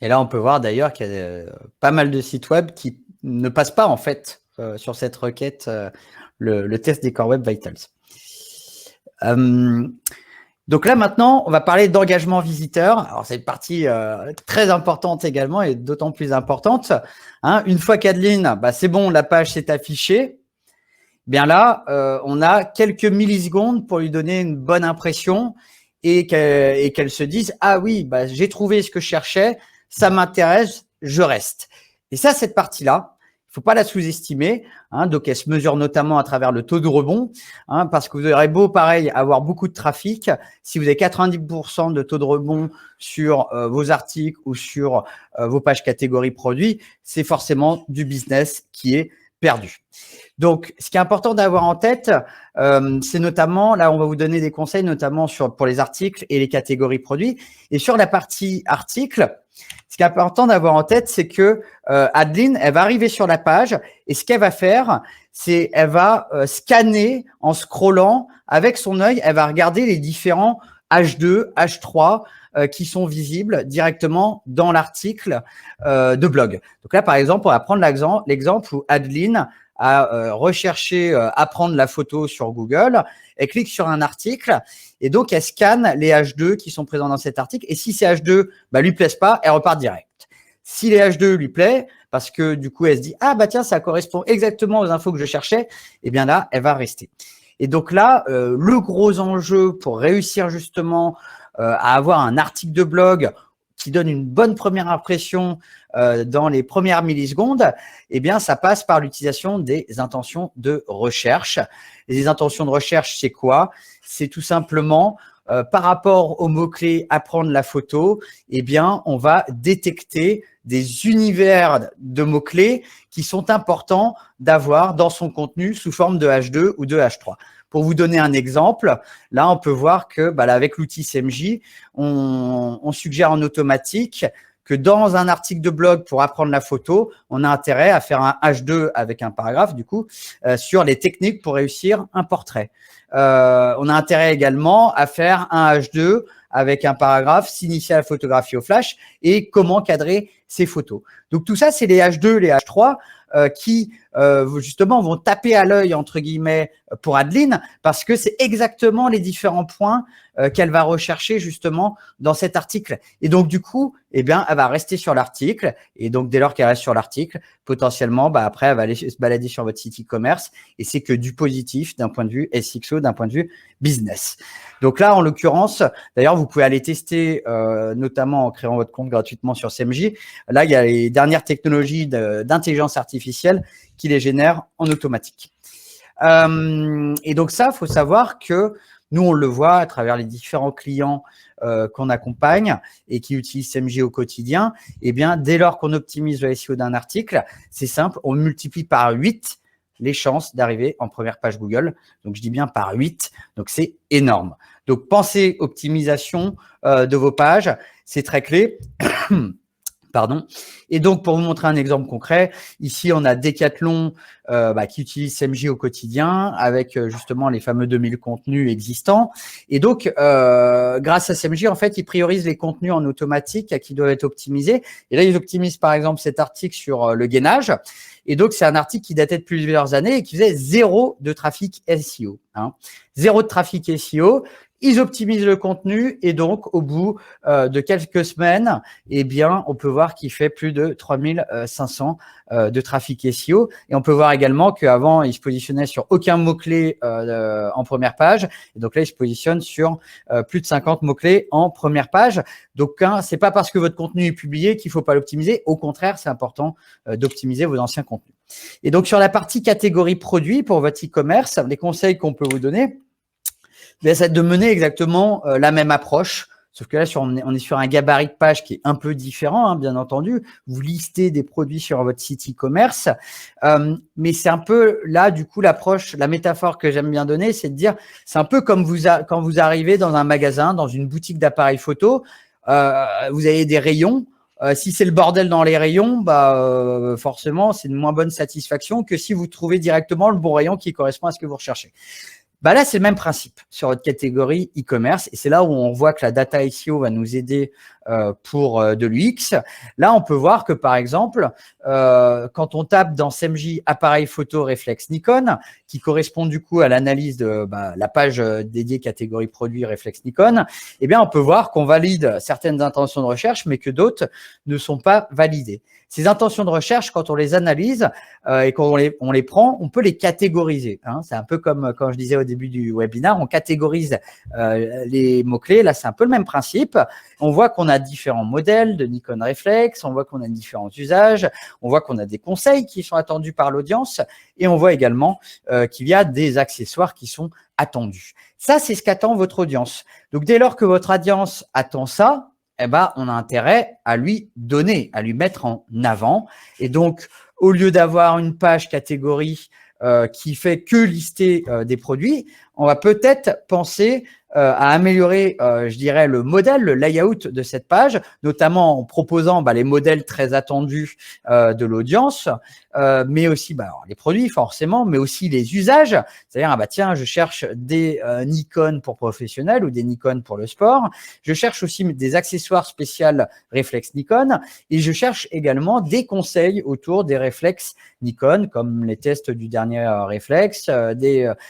Et là, on peut voir d'ailleurs qu'il y a pas mal de sites web qui ne passent pas en fait sur cette requête le test des Core Web Vitals. Donc là, maintenant, on va parler d'engagement visiteur. Alors, c'est une partie très importante également et d'autant plus importante. Une fois qu'Adeline, c'est bon, la page s'est affichée. Bien là, on a quelques millisecondes pour lui donner une bonne impression et qu'elle se dise « Ah oui, j'ai trouvé ce que je cherchais, ça m'intéresse, je reste ». Et ça, cette partie-là, il ne faut pas la sous-estimer. Donc, elle se mesure notamment à travers le taux de rebond, parce que vous aurez beau, pareil, avoir beaucoup de trafic. Si vous avez 90% de taux de rebond sur vos articles ou sur vos pages catégories produits, c'est forcément du business qui est perdu. Donc, ce qui est important d'avoir en tête, c'est notamment, là, on va vous donner des conseils, notamment pour les articles et les catégories produits. Et sur la partie articles, ce qui est important d'avoir en tête, c'est que Adeline, elle va arriver sur la page et ce qu'elle va faire, c'est elle va scanner en scrollant avec son œil, elle va regarder les différents H2, H3 qui sont visibles directement dans l'article de blog. Donc là, par exemple, on va prendre l'exemple où Adeline a recherché à prendre la photo sur Google, elle clique sur un article et donc elle scanne les H2 qui sont présents dans cet article, et si ces H2 lui plaisent pas, elle repart direct. Si les H2 lui plaisent, parce que du coup elle se dit « Ah tiens, ça correspond exactement aux infos que je cherchais », et bien là, elle va rester. Et donc là, le gros enjeu pour réussir justement à avoir un article de blog qui donne une bonne première impression dans les premières millisecondes, eh bien, ça passe par l'utilisation des intentions de recherche. Les intentions de recherche, c'est quoi? C'est tout simplement par rapport aux mots-clés apprendre la photo, eh bien, on va détecter des univers de mots-clés qui sont importants d'avoir dans son contenu sous forme de H2 ou de H3. Pour vous donner un exemple, là, on peut voir que là, avec l'outil CMJ, on suggère en automatique que dans un article de blog pour apprendre la photo, on a intérêt à faire un H2 avec un paragraphe, du coup, sur les techniques pour réussir un portrait. On a intérêt également à faire un H2 avec un paragraphe, s'initier à la photographie au flash et comment cadrer ses photos. Donc, tout ça, c'est les H2, les H3 qui, justement, vont taper à l'œil, entre guillemets, pour Adeline, parce que c'est exactement les différents points qu'elle va rechercher, justement, dans cet article. Et donc, du coup, eh bien, elle va rester sur l'article. Et donc, dès lors qu'elle reste sur l'article, potentiellement, après, elle va aller se balader sur votre site e-commerce. Et c'est que du positif d'un point de vue SXO, d'un point de vue business. Donc là, en l'occurrence, d'ailleurs, vous pouvez aller tester, notamment en créant votre compte gratuitement sur CMJ. Là, il y a les dernières technologies d'intelligence artificielle qui les génèrent en automatique. Et donc ça, il faut savoir que nous, on le voit à travers les différents clients qu'on accompagne et qui utilisent CMJ au quotidien. Eh bien, dès lors qu'on optimise le SEO d'un article, c'est simple, on multiplie par 8 les chances d'arriver en première page Google. Donc, je dis bien par 8. Donc, c'est énorme. Donc, pensez optimisation de vos pages. C'est très clé. Pardon. Et donc, pour vous montrer un exemple concret, ici, on a Decathlon qui utilise CMJ au quotidien avec justement les fameux 2000 contenus existants. Et donc, grâce à CMJ, en fait, ils priorisent les contenus en automatique qui doivent être optimisés. Et là, ils optimisent, par exemple, cet article sur le gainage. Et donc, c'est un article qui datait de plusieurs années et qui faisait 0 de trafic SEO. 0 de trafic SEO. Ils optimisent le contenu et donc, au bout de quelques semaines, eh bien, on peut voir qu'il fait plus de 3500 de trafic SEO. Et on peut voir également qu'avant, il se positionnait sur aucun mot-clé en première page. Et donc là, il se positionne sur plus de 50 mots-clés en première page. Donc, c'est pas parce que votre contenu est publié qu'il faut pas l'optimiser. Au contraire, c'est important d'optimiser vos anciens contenus. Et donc, sur la partie catégorie produits pour votre e-commerce, les conseils qu'on peut vous donner, c'est de mener exactement la même approche. Sauf que là, on est sur un gabarit de page qui est un peu différent, bien entendu. Vous listez des produits sur votre site e-commerce. Mais c'est un peu là, du coup, l'approche, la métaphore que j'aime bien donner, c'est de dire, c'est un peu comme quand vous arrivez dans un magasin, dans une boutique d'appareils photo, vous avez des rayons. Si c'est le bordel dans les rayons, forcément, c'est une moins bonne satisfaction que si vous trouvez directement le bon rayon qui correspond à ce que vous recherchez. Là, c'est le même principe sur votre catégorie e-commerce et c'est là où on voit que la data SEO va nous aider pour de l'UX. Là, on peut voir que, par exemple, quand on tape dans CMJ appareil photo réflexe Nikon, qui correspond du coup à l'analyse de la page dédiée catégorie produit réflexe Nikon, eh bien, on peut voir qu'on valide certaines intentions de recherche, mais que d'autres ne sont pas validées. Ces intentions de recherche, quand on les analyse et qu'on les prend, on peut les catégoriser. C'est un peu comme quand je disais au début du webinaire, on catégorise les mots-clés. Là, c'est un peu le même principe. On voit qu'on a différents modèles de Nikon Reflex, on voit qu'on a différents usages, on voit qu'on a des conseils qui sont attendus par l'audience et on voit également qu'il y a des accessoires qui sont attendus. Ça, c'est ce qu'attend votre audience. Donc, dès lors que votre audience attend ça, on a intérêt à lui donner, à lui mettre en avant. Et donc, au lieu d'avoir une page catégorie qui fait que lister des produits, on va peut-être penser à améliorer, je dirais, le modèle, le layout de cette page, notamment en proposant les modèles très attendus de l'audience, mais aussi alors, les produits forcément, mais aussi les usages. C'est-à-dire, tiens, je cherche des Nikon pour professionnels ou des Nikon pour le sport. Je cherche aussi des accessoires spéciaux réflexe Nikon et je cherche également des conseils autour des réflexes Nikon, comme les tests du dernier réflexe,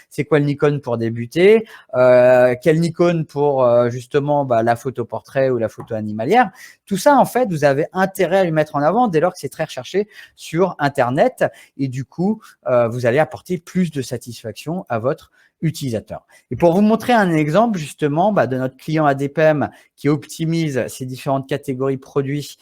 c'est quoi le Nikon pour débuter, quel Nikon pour justement la photo portrait ou la photo animalière. Tout ça, en fait, vous avez intérêt à lui mettre en avant dès lors que c'est très recherché sur Internet et du coup, vous allez apporter plus de satisfaction à votre utilisateurs. Et pour vous montrer un exemple justement de notre client ADPM qui optimise ces différentes catégories produits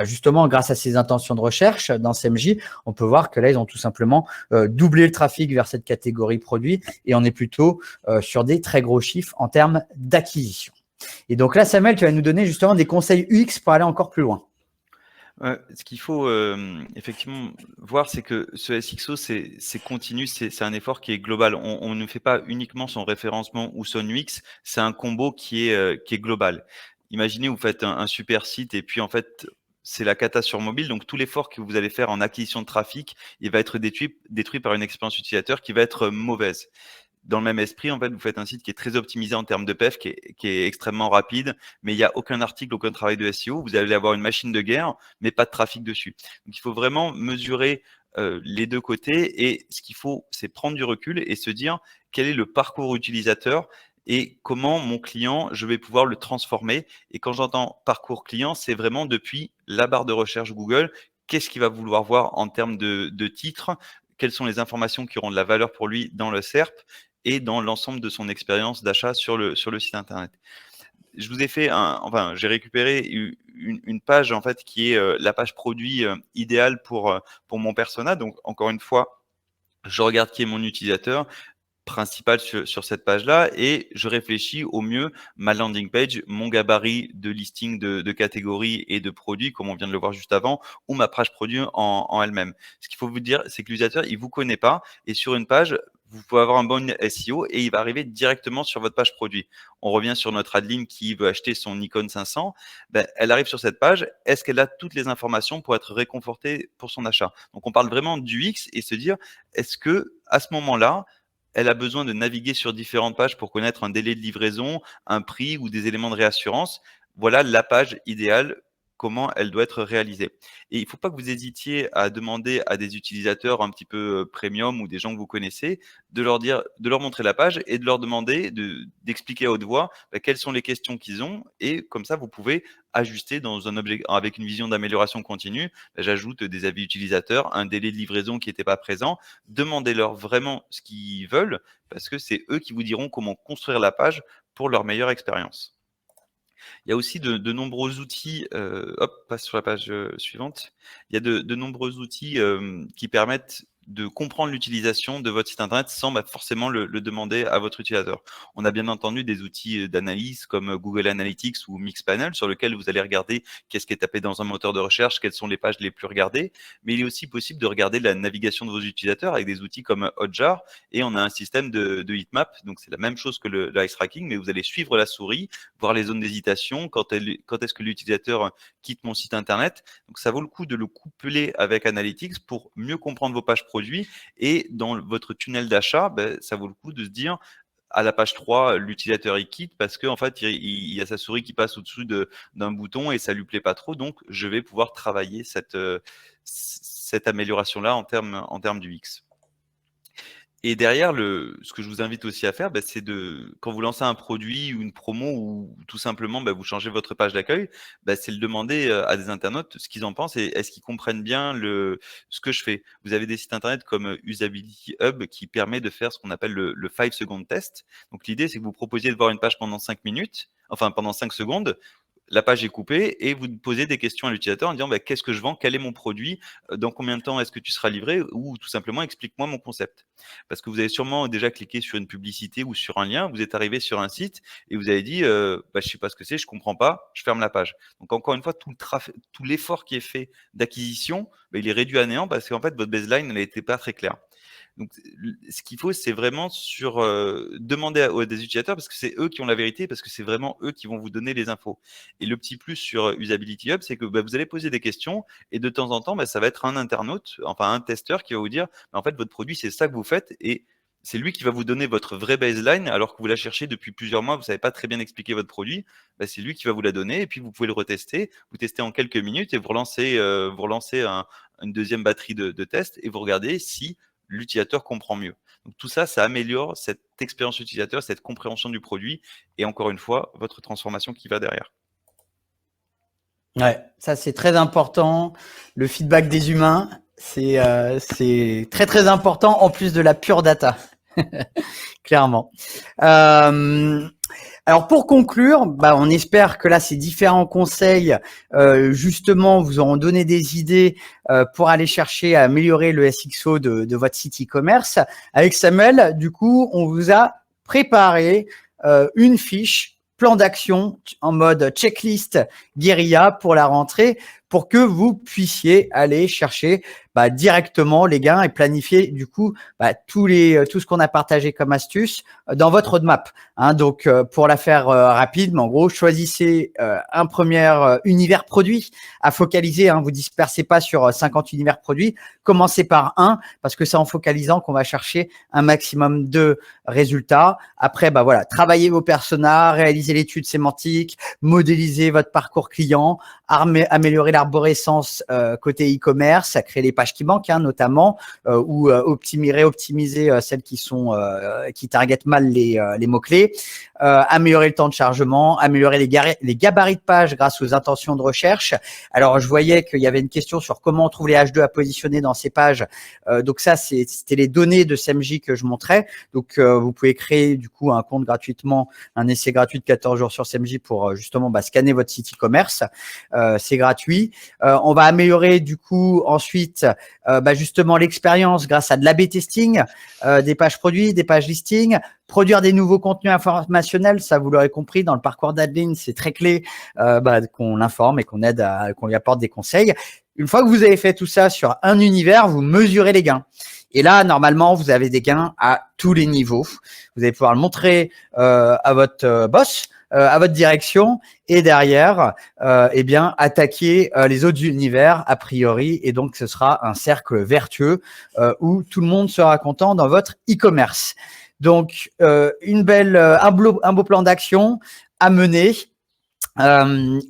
justement grâce à ses intentions de recherche dans CMJ, on peut voir que là, ils ont tout simplement doublé le trafic vers cette catégorie produit et on est plutôt sur des très gros chiffres en termes d'acquisition. Et donc là, Samuel, tu vas nous donner justement des conseils UX pour aller encore plus loin. Ce qu'il faut effectivement voir, c'est que ce SXO, c'est continu, c'est un effort qui est global. On ne fait pas uniquement son référencement ou son UX, c'est un combo qui est global. Imaginez, vous faites un super site et puis en fait, c'est la cata sur mobile. Donc, tout l'effort que vous allez faire en acquisition de trafic, il va être détruit par une expérience utilisateur qui va être mauvaise. Dans le même esprit, en fait, vous faites un site qui est très optimisé en termes de PEF, qui est extrêmement rapide, mais il n'y a aucun article, aucun travail de SEO. Vous allez avoir une machine de guerre, mais pas de trafic dessus. Donc, il faut vraiment mesurer les deux côtés et ce qu'il faut, c'est prendre du recul et se dire quel est le parcours utilisateur et comment mon client, je vais pouvoir le transformer. Et quand j'entends parcours client, c'est vraiment depuis la barre de recherche Google, qu'est-ce qu'il va vouloir voir en termes de titres, quelles sont les informations qui auront de la valeur pour lui dans le SERP et dans l'ensemble de son expérience d'achat sur le site internet. Je vous ai fait j'ai récupéré une page en fait qui est la page produit idéale pour mon persona. Donc encore une fois, je regarde qui est mon utilisateur principal sur cette page-là et je réfléchis au mieux ma landing page, mon gabarit de listing de catégories et de produits, comme on vient de le voir juste avant, ou ma page produit en elle-même. Ce qu'il faut vous dire, c'est que l'utilisateur, il vous connaît pas et sur une page, vous pouvez avoir un bon SEO et il va arriver directement sur votre page produit. On revient sur notre Adeline qui veut acheter son Nikon 500. Elle arrive sur cette page. Est-ce qu'elle a toutes les informations pour être réconfortée pour son achat? Donc, on parle vraiment du X et se dire, est-ce que à ce moment-là, elle a besoin de naviguer sur différentes pages pour connaître un délai de livraison, un prix ou des éléments de réassurance? Voilà la page idéale, comment elle doit être réalisée. Et il ne faut pas que vous hésitiez à demander à des utilisateurs un petit peu premium ou des gens que vous connaissez de leur montrer la page et de leur demander d'expliquer à haute voix quelles sont les questions qu'ils ont. Et comme ça, vous pouvez ajuster dans un objet avec une vision d'amélioration continue. J'ajoute des avis utilisateurs, un délai de livraison qui n'était pas présent. Demandez-leur vraiment ce qu'ils veulent parce que c'est eux qui vous diront comment construire la page pour leur meilleure expérience. Il y a aussi de nombreux outils, passe sur la page suivante. Il y a de nombreux outils qui permettent de comprendre l'utilisation de votre site internet sans forcément le demander à votre utilisateur. On a bien entendu des outils d'analyse comme Google Analytics ou Mixpanel sur lesquels vous allez regarder qu'est-ce qui est tapé dans un moteur de recherche, quelles sont les pages les plus regardées, mais il est aussi possible de regarder la navigation de vos utilisateurs avec des outils comme Hotjar et on a un système de heatmap, donc c'est la même chose que le ice tracking, mais vous allez suivre la souris, voir les zones d'hésitation, quand est-ce que l'utilisateur quitte mon site internet. Donc ça vaut le coup de le coupler avec Analytics pour mieux comprendre vos pages produits et dans votre tunnel d'achat, ça vaut le coup de se dire à la page 3, l'utilisateur il quitte parce qu'en fait il y a sa souris qui passe au-dessus d'un bouton et ça lui plaît pas trop, donc je vais pouvoir travailler cette amélioration-là en termes du X. Et derrière, ce que je vous invite aussi à faire, c'est quand vous lancez un produit ou une promo ou tout simplement vous changez votre page d'accueil, c'est le demander à des internautes ce qu'ils en pensent et est-ce qu'ils comprennent bien ce que je fais. Vous avez des sites internet comme Usability Hub qui permet de faire ce qu'on appelle le 5 second test. Donc l'idée, c'est que vous proposiez de voir une page pendant 5 minutes, enfin pendant 5 secondes. La page est coupée et vous posez des questions à l'utilisateur en disant qu'est-ce que je vends, quel est mon produit, dans combien de temps est-ce que tu seras livré ou tout simplement explique-moi mon concept. Parce que vous avez sûrement déjà cliqué sur une publicité ou sur un lien, vous êtes arrivé sur un site et vous avez dit je ne sais pas ce que c'est, je ne comprends pas, je ferme la page. Donc encore une fois, tout l'effort qui est fait d'acquisition, il est réduit à néant parce qu'en fait votre baseline n'était pas très claire. Donc, ce qu'il faut, c'est vraiment demander à des utilisateurs parce que c'est eux qui ont la vérité, parce que c'est vraiment eux qui vont vous donner les infos. Et le petit plus sur Usability Hub, c'est que vous allez poser des questions et de temps en temps, ça va être un internaute, enfin un testeur qui va vous dire en fait, votre produit, c'est ça que vous faites et c'est lui qui va vous donner votre vraie baseline alors que vous la cherchez depuis plusieurs mois, vous ne savez pas très bien expliquer votre produit. C'est lui qui va vous la donner et puis vous pouvez le retester. Vous testez en quelques minutes et vous relancez une deuxième batterie de tests et vous regardez si l'utilisateur comprend mieux. Donc tout ça, ça améliore cette expérience utilisateur, cette compréhension du produit et encore une fois, votre transformation qui va derrière. Ouais, ça c'est très important. Le feedback des humains, c'est très très important en plus de la pure data. Clairement. Alors pour conclure, on espère que là ces différents conseils justement vous auront donné des idées pour aller chercher à améliorer le SXO de votre site e-commerce. Avec Samuel, du coup, on vous a préparé une fiche plan d'action en mode checklist guérilla pour la rentrée, pour que vous puissiez aller chercher directement les gains et planifier du coup tout ce qu'on a partagé comme astuce dans votre roadmap. Donc pour la faire rapide, mais en gros choisissez un premier univers produit à focaliser. Vous dispersez pas sur 50 univers produits. Commencez par un, parce que c'est en focalisant qu'on va chercher un maximum de résultats. Après voilà, travaillez vos personas, réalisez l'étude sémantique, modélisez votre parcours client, améliorer l'arborescence côté e-commerce, créer les pages qui manquent notamment, ou optimiser celles qui targetent mal les mots-clés, améliorer le temps de chargement, améliorer les gabarits de page grâce aux intentions de recherche. Alors, je voyais qu'il y avait une question sur comment on trouve les H2 à positionner dans ces pages. Donc ça, c'était les données de SEMJ que je montrais. Donc, vous pouvez créer du coup un compte gratuitement, un essai gratuit de 14 jours sur SEMJ pour justement scanner votre site e-commerce. C'est gratuit. On va améliorer du coup ensuite justement l'expérience grâce à de l'A/B testing, des pages produits, des pages listing, produire des nouveaux contenus informationnels. Ça, vous l'aurez compris, dans le parcours d'Adeline, c'est très clé qu'on l'informe et qu'on aide qu'on lui apporte des conseils. Une fois que vous avez fait tout ça sur un univers, vous mesurez les gains. Et là, normalement, vous avez des gains à tous les niveaux. Vous allez pouvoir le montrer à votre boss, à votre direction, et derrière, attaquer les autres univers a priori. Et donc, ce sera un cercle vertueux où tout le monde sera content dans votre e-commerce. Donc, un beau plan d'action à mener.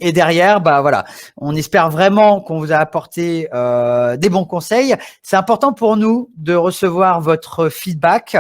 Et derrière, voilà, on espère vraiment qu'on vous a apporté des bons conseils. C'est important pour nous de recevoir votre feedback.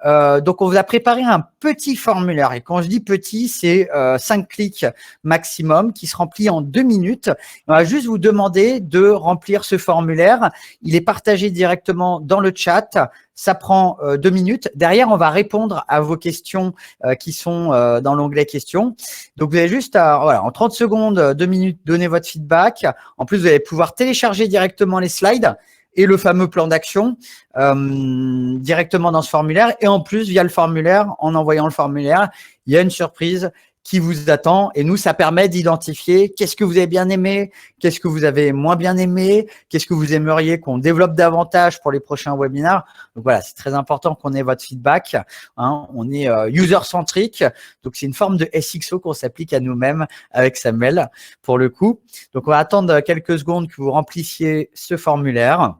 Donc, on vous a préparé un petit formulaire. Et quand je dis petit, c'est 5 clics maximum qui se remplit en 2 minutes. On va juste vous demander de remplir ce formulaire. Il est partagé directement dans le chat. Ça prend 2 minutes. Derrière, on va répondre à vos questions qui sont dans l'onglet questions. Donc, vous avez juste en 30 secondes, 2 minutes, donner votre feedback. En plus, vous allez pouvoir télécharger directement les slides et le fameux plan d'action directement dans ce formulaire. Et en plus, via le formulaire, en envoyant le formulaire, il y a une surprise qui vous attend. Et nous, ça permet d'identifier qu'est-ce que vous avez bien aimé, qu'est-ce que vous avez moins bien aimé, qu'est-ce que vous aimeriez qu'on développe davantage pour les prochains webinaires. Donc voilà, c'est très important qu'on ait votre feedback. On est user-centrique, donc c'est une forme de SXO qu'on s'applique à nous-mêmes avec Samuel pour le coup. Donc on va attendre quelques secondes que vous remplissiez ce formulaire.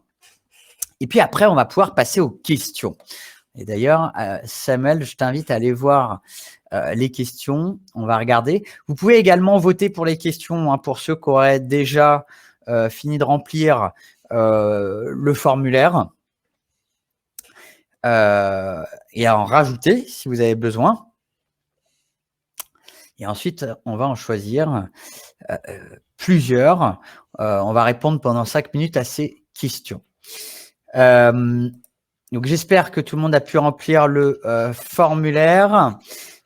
Et puis après, on va pouvoir passer aux questions. Et d'ailleurs, Samuel, je t'invite à aller voir les questions. On va regarder. Vous pouvez également voter pour les questions pour ceux qui auraient déjà fini de remplir le formulaire et à en rajouter si vous avez besoin. Et ensuite, on va en choisir plusieurs. On va répondre pendant 5 minutes à ces questions. Donc, j'espère que tout le monde a pu remplir le formulaire.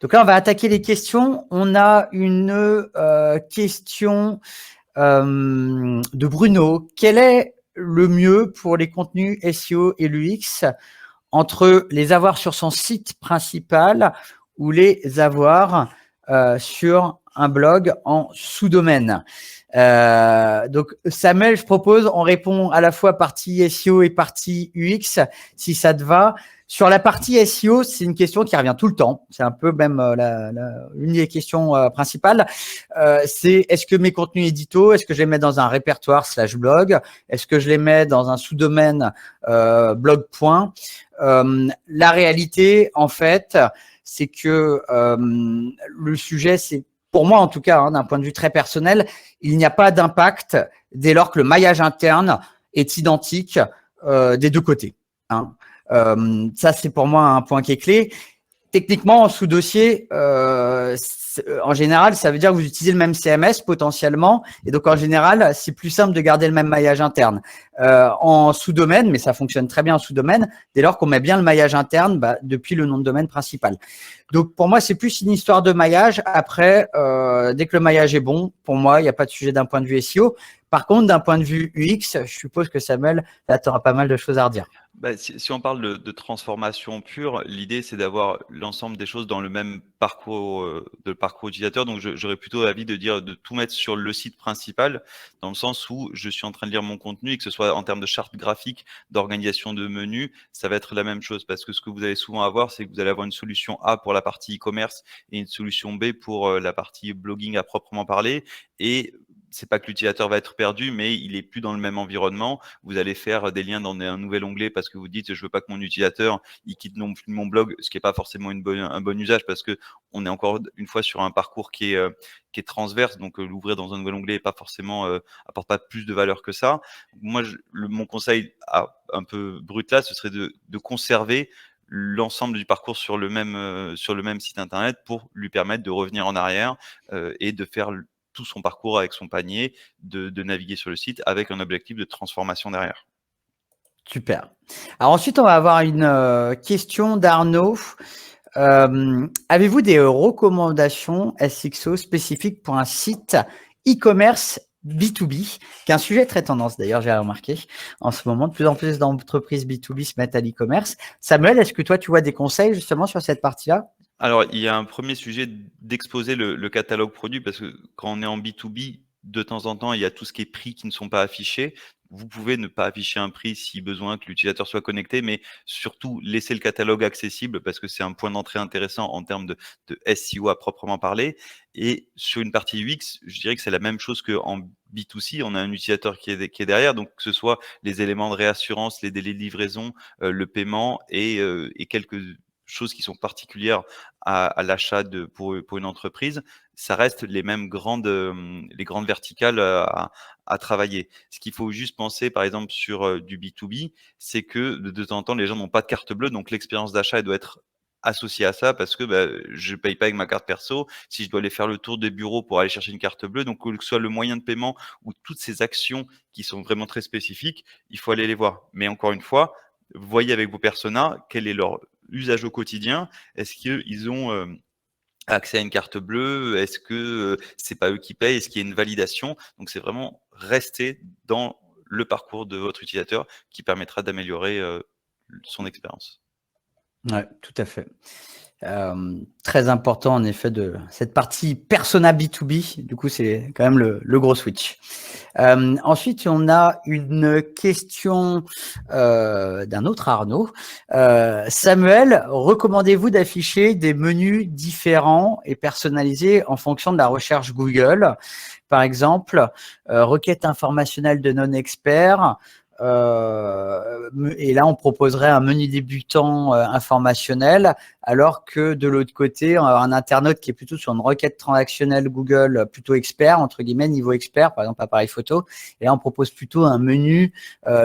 Donc là, on va attaquer les questions. On a une question de Bruno. Quel est le mieux pour les contenus SEO et l'UX entre les avoir sur son site principal ou les avoir sur un blog en sous-domaine? Donc Samuel, je propose, on répond à la fois partie SEO et partie UX, si ça te va. Sur la partie SEO, c'est une question qui revient tout le temps. C'est un peu même une des questions principales. C'est est-ce que mes contenus édito, est-ce que je les mets dans un répertoire /blog? Est-ce que je les mets dans un sous-domaine blog point? La réalité, en fait, c'est que le sujet, c'est pour moi en tout cas, d'un point de vue très personnel, il n'y a pas d'impact dès lors que le maillage interne est identique des deux côtés. Ça, c'est pour moi un point qui est clé. Techniquement, en sous-dossier, en général, ça veut dire que vous utilisez le même CMS potentiellement. Et donc, en général, c'est plus simple de garder le même maillage interne. En sous-domaine, mais ça fonctionne très bien en sous-domaine, dès lors qu'on met bien le maillage interne depuis le nom de domaine principal. Donc, pour moi, c'est plus une histoire de maillage. Après, dès que le maillage est bon, pour moi, il n'y a pas de sujet d'un point de vue SEO. Par contre, d'un point de vue UX, je suppose que Samuel, là, tu auras pas mal de choses à redire. Si on parle de transformation pure, l'idée c'est d'avoir l'ensemble des choses dans le même parcours de parcours utilisateur. Donc j'aurais plutôt l'avis de dire de tout mettre sur le site principal, dans le sens où je suis en train de lire mon contenu et que ce soit en termes de charte graphique, d'organisation de menus, ça va être la même chose. Parce que ce que vous allez souvent avoir, c'est que vous allez avoir une solution A pour la partie e-commerce et une solution B pour la partie blogging à proprement parler. Et c'est pas que l'utilisateur va être perdu, mais il est plus dans le même environnement. Vous allez faire des liens dans un nouvel onglet parce que vous dites je veux pas que mon utilisateur il quitte non plus mon blog, ce qui est pas forcément un bon usage parce que on est encore une fois sur un parcours qui est transverse. Donc l'ouvrir dans un nouvel onglet est pas forcément apporte pas plus de valeur que ça. Moi, mon conseil un peu brut là, ce serait de conserver l'ensemble du parcours sur le même site internet pour lui permettre de revenir en arrière et de faire tout son parcours avec son panier, de naviguer sur le site avec un objectif de transformation derrière. Super. Alors ensuite, on va avoir une question d'Arnaud. Avez-vous des recommandations SXO spécifiques pour un site e-commerce B2B, qui est un sujet très tendance d'ailleurs, j'ai remarqué en ce moment, de plus en plus d'entreprises B2B se mettent à l'e-commerce. Samuel, est-ce que toi, tu vois des conseils justement sur cette partie-là? Alors, il y a un premier sujet d'exposer le catalogue produit parce que quand on est en B2B, de temps en temps, il y a tout ce qui est prix qui ne sont pas affichés. Vous pouvez ne pas afficher un prix si besoin que l'utilisateur soit connecté, mais surtout laisser le catalogue accessible parce que c'est un point d'entrée intéressant en termes de SEO à proprement parler. Et sur une partie UX, je dirais que c'est la même chose qu'en B2C. On a un utilisateur qui est derrière, donc que ce soit les éléments de réassurance, les délais de livraison, le paiement et quelques choses qui sont particulières à l'achat pour une entreprise, ça reste les grandes verticales à travailler. Ce qu'il faut juste penser, par exemple, sur du B2B, c'est que de temps en temps, les gens n'ont pas de carte bleue, donc l'expérience d'achat, elle doit être associée à ça parce que je paye pas avec ma carte perso. Si je dois aller faire le tour des bureaux pour aller chercher une carte bleue, donc que ce soit le moyen de paiement ou toutes ces actions qui sont vraiment très spécifiques, il faut aller les voir. Mais encore une fois, voyez avec vos personas quel est leur usage au quotidien. Est-ce qu'ils ont accès à une carte bleue? Est-ce que c'est pas eux qui payent? Est-ce qu'il y a une validation? Donc c'est vraiment rester dans le parcours de votre utilisateur qui permettra d'améliorer son expérience. Ouais, tout à fait. Très important en effet de cette partie persona B2B. Du coup, c'est quand même le gros switch. Ensuite, on a une question d'un autre Arnaud. Samuel, recommandez-vous d'afficher des menus différents et personnalisés en fonction de la recherche Google? Par exemple, requête informationnelle de non-experts. Et là, on proposerait un menu débutant informationnel, alors que de l'autre côté, on va avoir un internaute qui est plutôt sur une requête transactionnelle Google, plutôt expert, entre guillemets, niveau expert, par exemple appareil photo. Et là, on propose plutôt un menu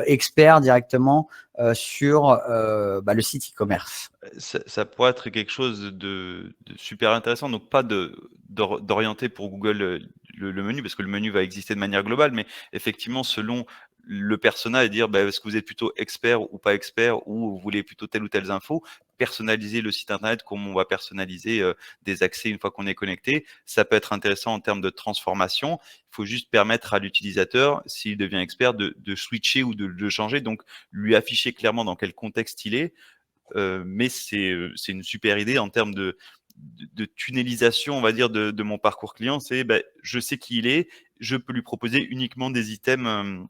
expert directement sur le site e-commerce. Ça pourrait être quelque chose de super intéressant. Donc, pas d'orienter pour Google le menu, parce que le menu va exister de manière globale, mais effectivement, selon le persona et dire est-ce que vous êtes plutôt expert ou pas expert, ou vous voulez plutôt telle ou telle info, personnaliser le site internet comme on va personnaliser des accès une fois qu'on est connecté. Ça peut être intéressant en termes de transformation. Il faut juste permettre à l'utilisateur, s'il devient expert, de switcher ou de changer, donc lui afficher clairement dans quel contexte il est. Mais c'est une super idée en termes de tunnelisation, on va dire, de mon parcours client. C'est je sais qui il est, je peux lui proposer uniquement des items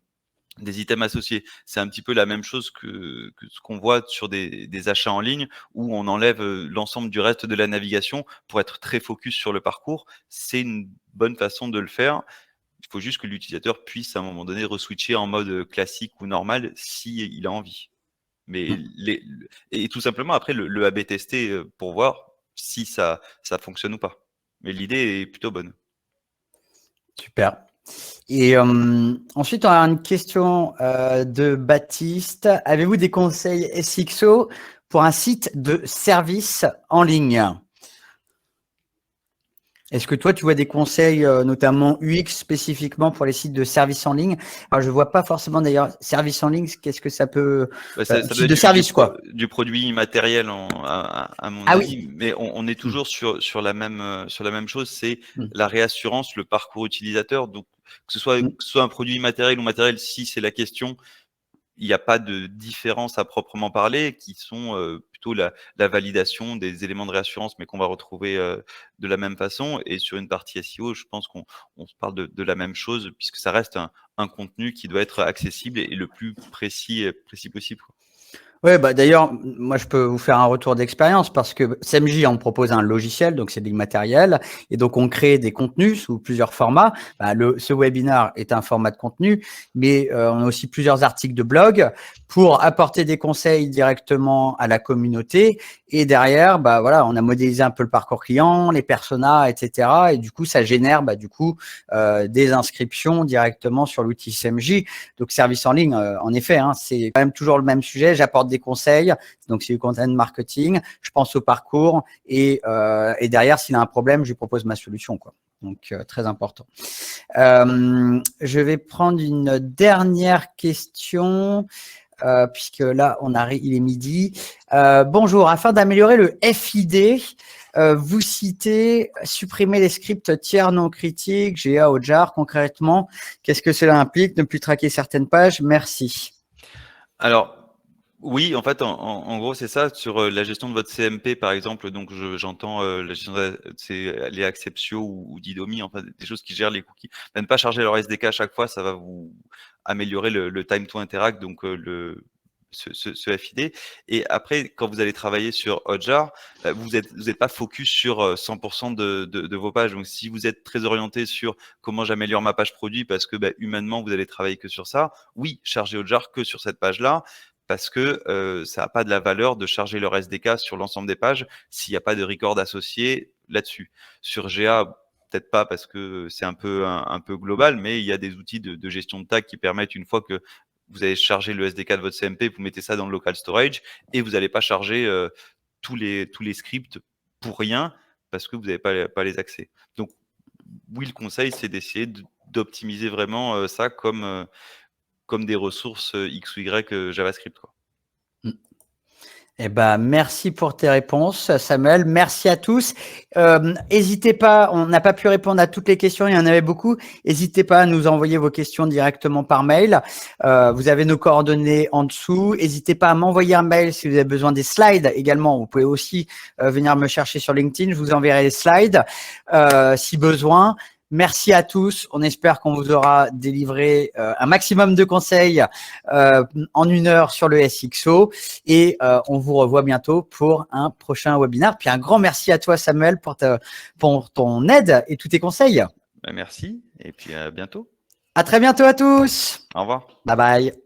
associés. C'est un petit peu la même chose que ce qu'on voit sur des achats en ligne où on enlève l'ensemble du reste de la navigation pour être très focus sur le parcours. C'est une bonne façon de le faire. Il faut juste que l'utilisateur puisse à un moment donné reswitcher en mode classique ou normal s'il a envie. Mais et tout simplement après le A/B tester pour voir si ça fonctionne ou pas. Mais l'idée est plutôt bonne. Super. Et ensuite, on a une question de Baptiste. Avez-vous des conseils SXO pour un site de service en ligne? Est-ce que toi, tu vois des conseils, notamment UX spécifiquement pour les sites de services en ligne? Alors, je vois pas forcément d'ailleurs service en ligne. Qu'est-ce que ça peut, Bah, ça doit site être de service quoi? du produit immatériel à mon Ah avis, oui. mais on est Mmh. toujours sur la même chose, c'est Mmh. la réassurance, le parcours utilisateur. Donc, que Mmh. ce soit un produit immatériel ou matériel, si c'est la question, il n'y a pas de différence à proprement parler, qui sont plutôt la validation des éléments de réassurance, mais qu'on va retrouver de la même façon. Et sur une partie SEO, je pense qu'on se parle de la même chose, puisque ça reste un contenu qui doit être accessible et le plus précis possible, quoi. Ouais, bah d'ailleurs, moi je peux vous faire un retour d'expérience parce que SMJ on propose un logiciel, donc c'est de l'immatériel, et donc on crée des contenus sous plusieurs formats. Bah, ce webinar est un format de contenu, mais on a aussi plusieurs articles de blog pour apporter des conseils directement à la communauté. Et derrière, bah voilà, on a modélisé un peu le parcours client, les personas, etc. Et du coup, ça génère des inscriptions directement sur l'outil SMJ. Donc service en ligne, en effet, hein, c'est quand même toujours le même sujet. J'apporte des conseils, donc c'est du content marketing. Je pense au parcours et derrière, s'il a un problème, je lui propose ma solution, quoi. Donc très important. Je vais prendre une dernière question. Puisque là, il est midi. Bonjour, afin d'améliorer le FID, vous citez supprimer les scripts tiers non critiques, GA, Hotjar. Concrètement, qu'est-ce que cela implique? Ne plus traquer certaines pages? Merci. Alors, oui, en fait, en gros, c'est ça. Sur la gestion de votre CMP, par exemple, donc j'entends la gestion c'est les Acceptio ou Didomi, enfin des choses qui gèrent les cookies. Ne pas charger leur SDK à chaque fois, ça va vous améliorer le time to interact, donc ce FID. Et après, quand vous allez travailler sur Hotjar, vous êtes pas focus sur 100% de vos pages. Donc, si vous êtes très orienté sur comment j'améliore ma page produit, parce que humainement, vous allez travailler que sur ça, oui, chargez Hotjar que sur cette page-là, parce que ça n'a pas de la valeur de charger leur SDK sur l'ensemble des pages s'il n'y a pas de record associé là-dessus. Sur GA, peut-être pas parce que c'est un peu global, mais il y a des outils de gestion de tags qui permettent, une fois que vous avez chargé le SDK de votre CMP, vous mettez ça dans le local storage et vous n'allez pas charger tous les scripts pour rien parce que vous n'avez pas les accès. Donc, oui, le conseil, c'est d'essayer d'optimiser vraiment ça comme des ressources X ou Y JavaScript, quoi. Eh ben, merci pour tes réponses, Samuel. Merci à tous. N'hésitez pas, on n'a pas pu répondre à toutes les questions, il y en avait beaucoup. N'hésitez pas à nous envoyer vos questions directement par mail. Vous avez nos coordonnées en dessous. N'hésitez pas à m'envoyer un mail si vous avez besoin des slides également. Vous pouvez aussi venir me chercher sur LinkedIn. Je vous enverrai les slides si besoin. Merci à tous. On espère qu'on vous aura délivré un maximum de conseils en 1 heure sur le SXO. Et on vous revoit bientôt pour un prochain webinaire. Puis un grand merci à toi, Samuel, pour ton aide et tous tes conseils. Merci et puis à bientôt. À très bientôt à tous. Au revoir. Bye bye.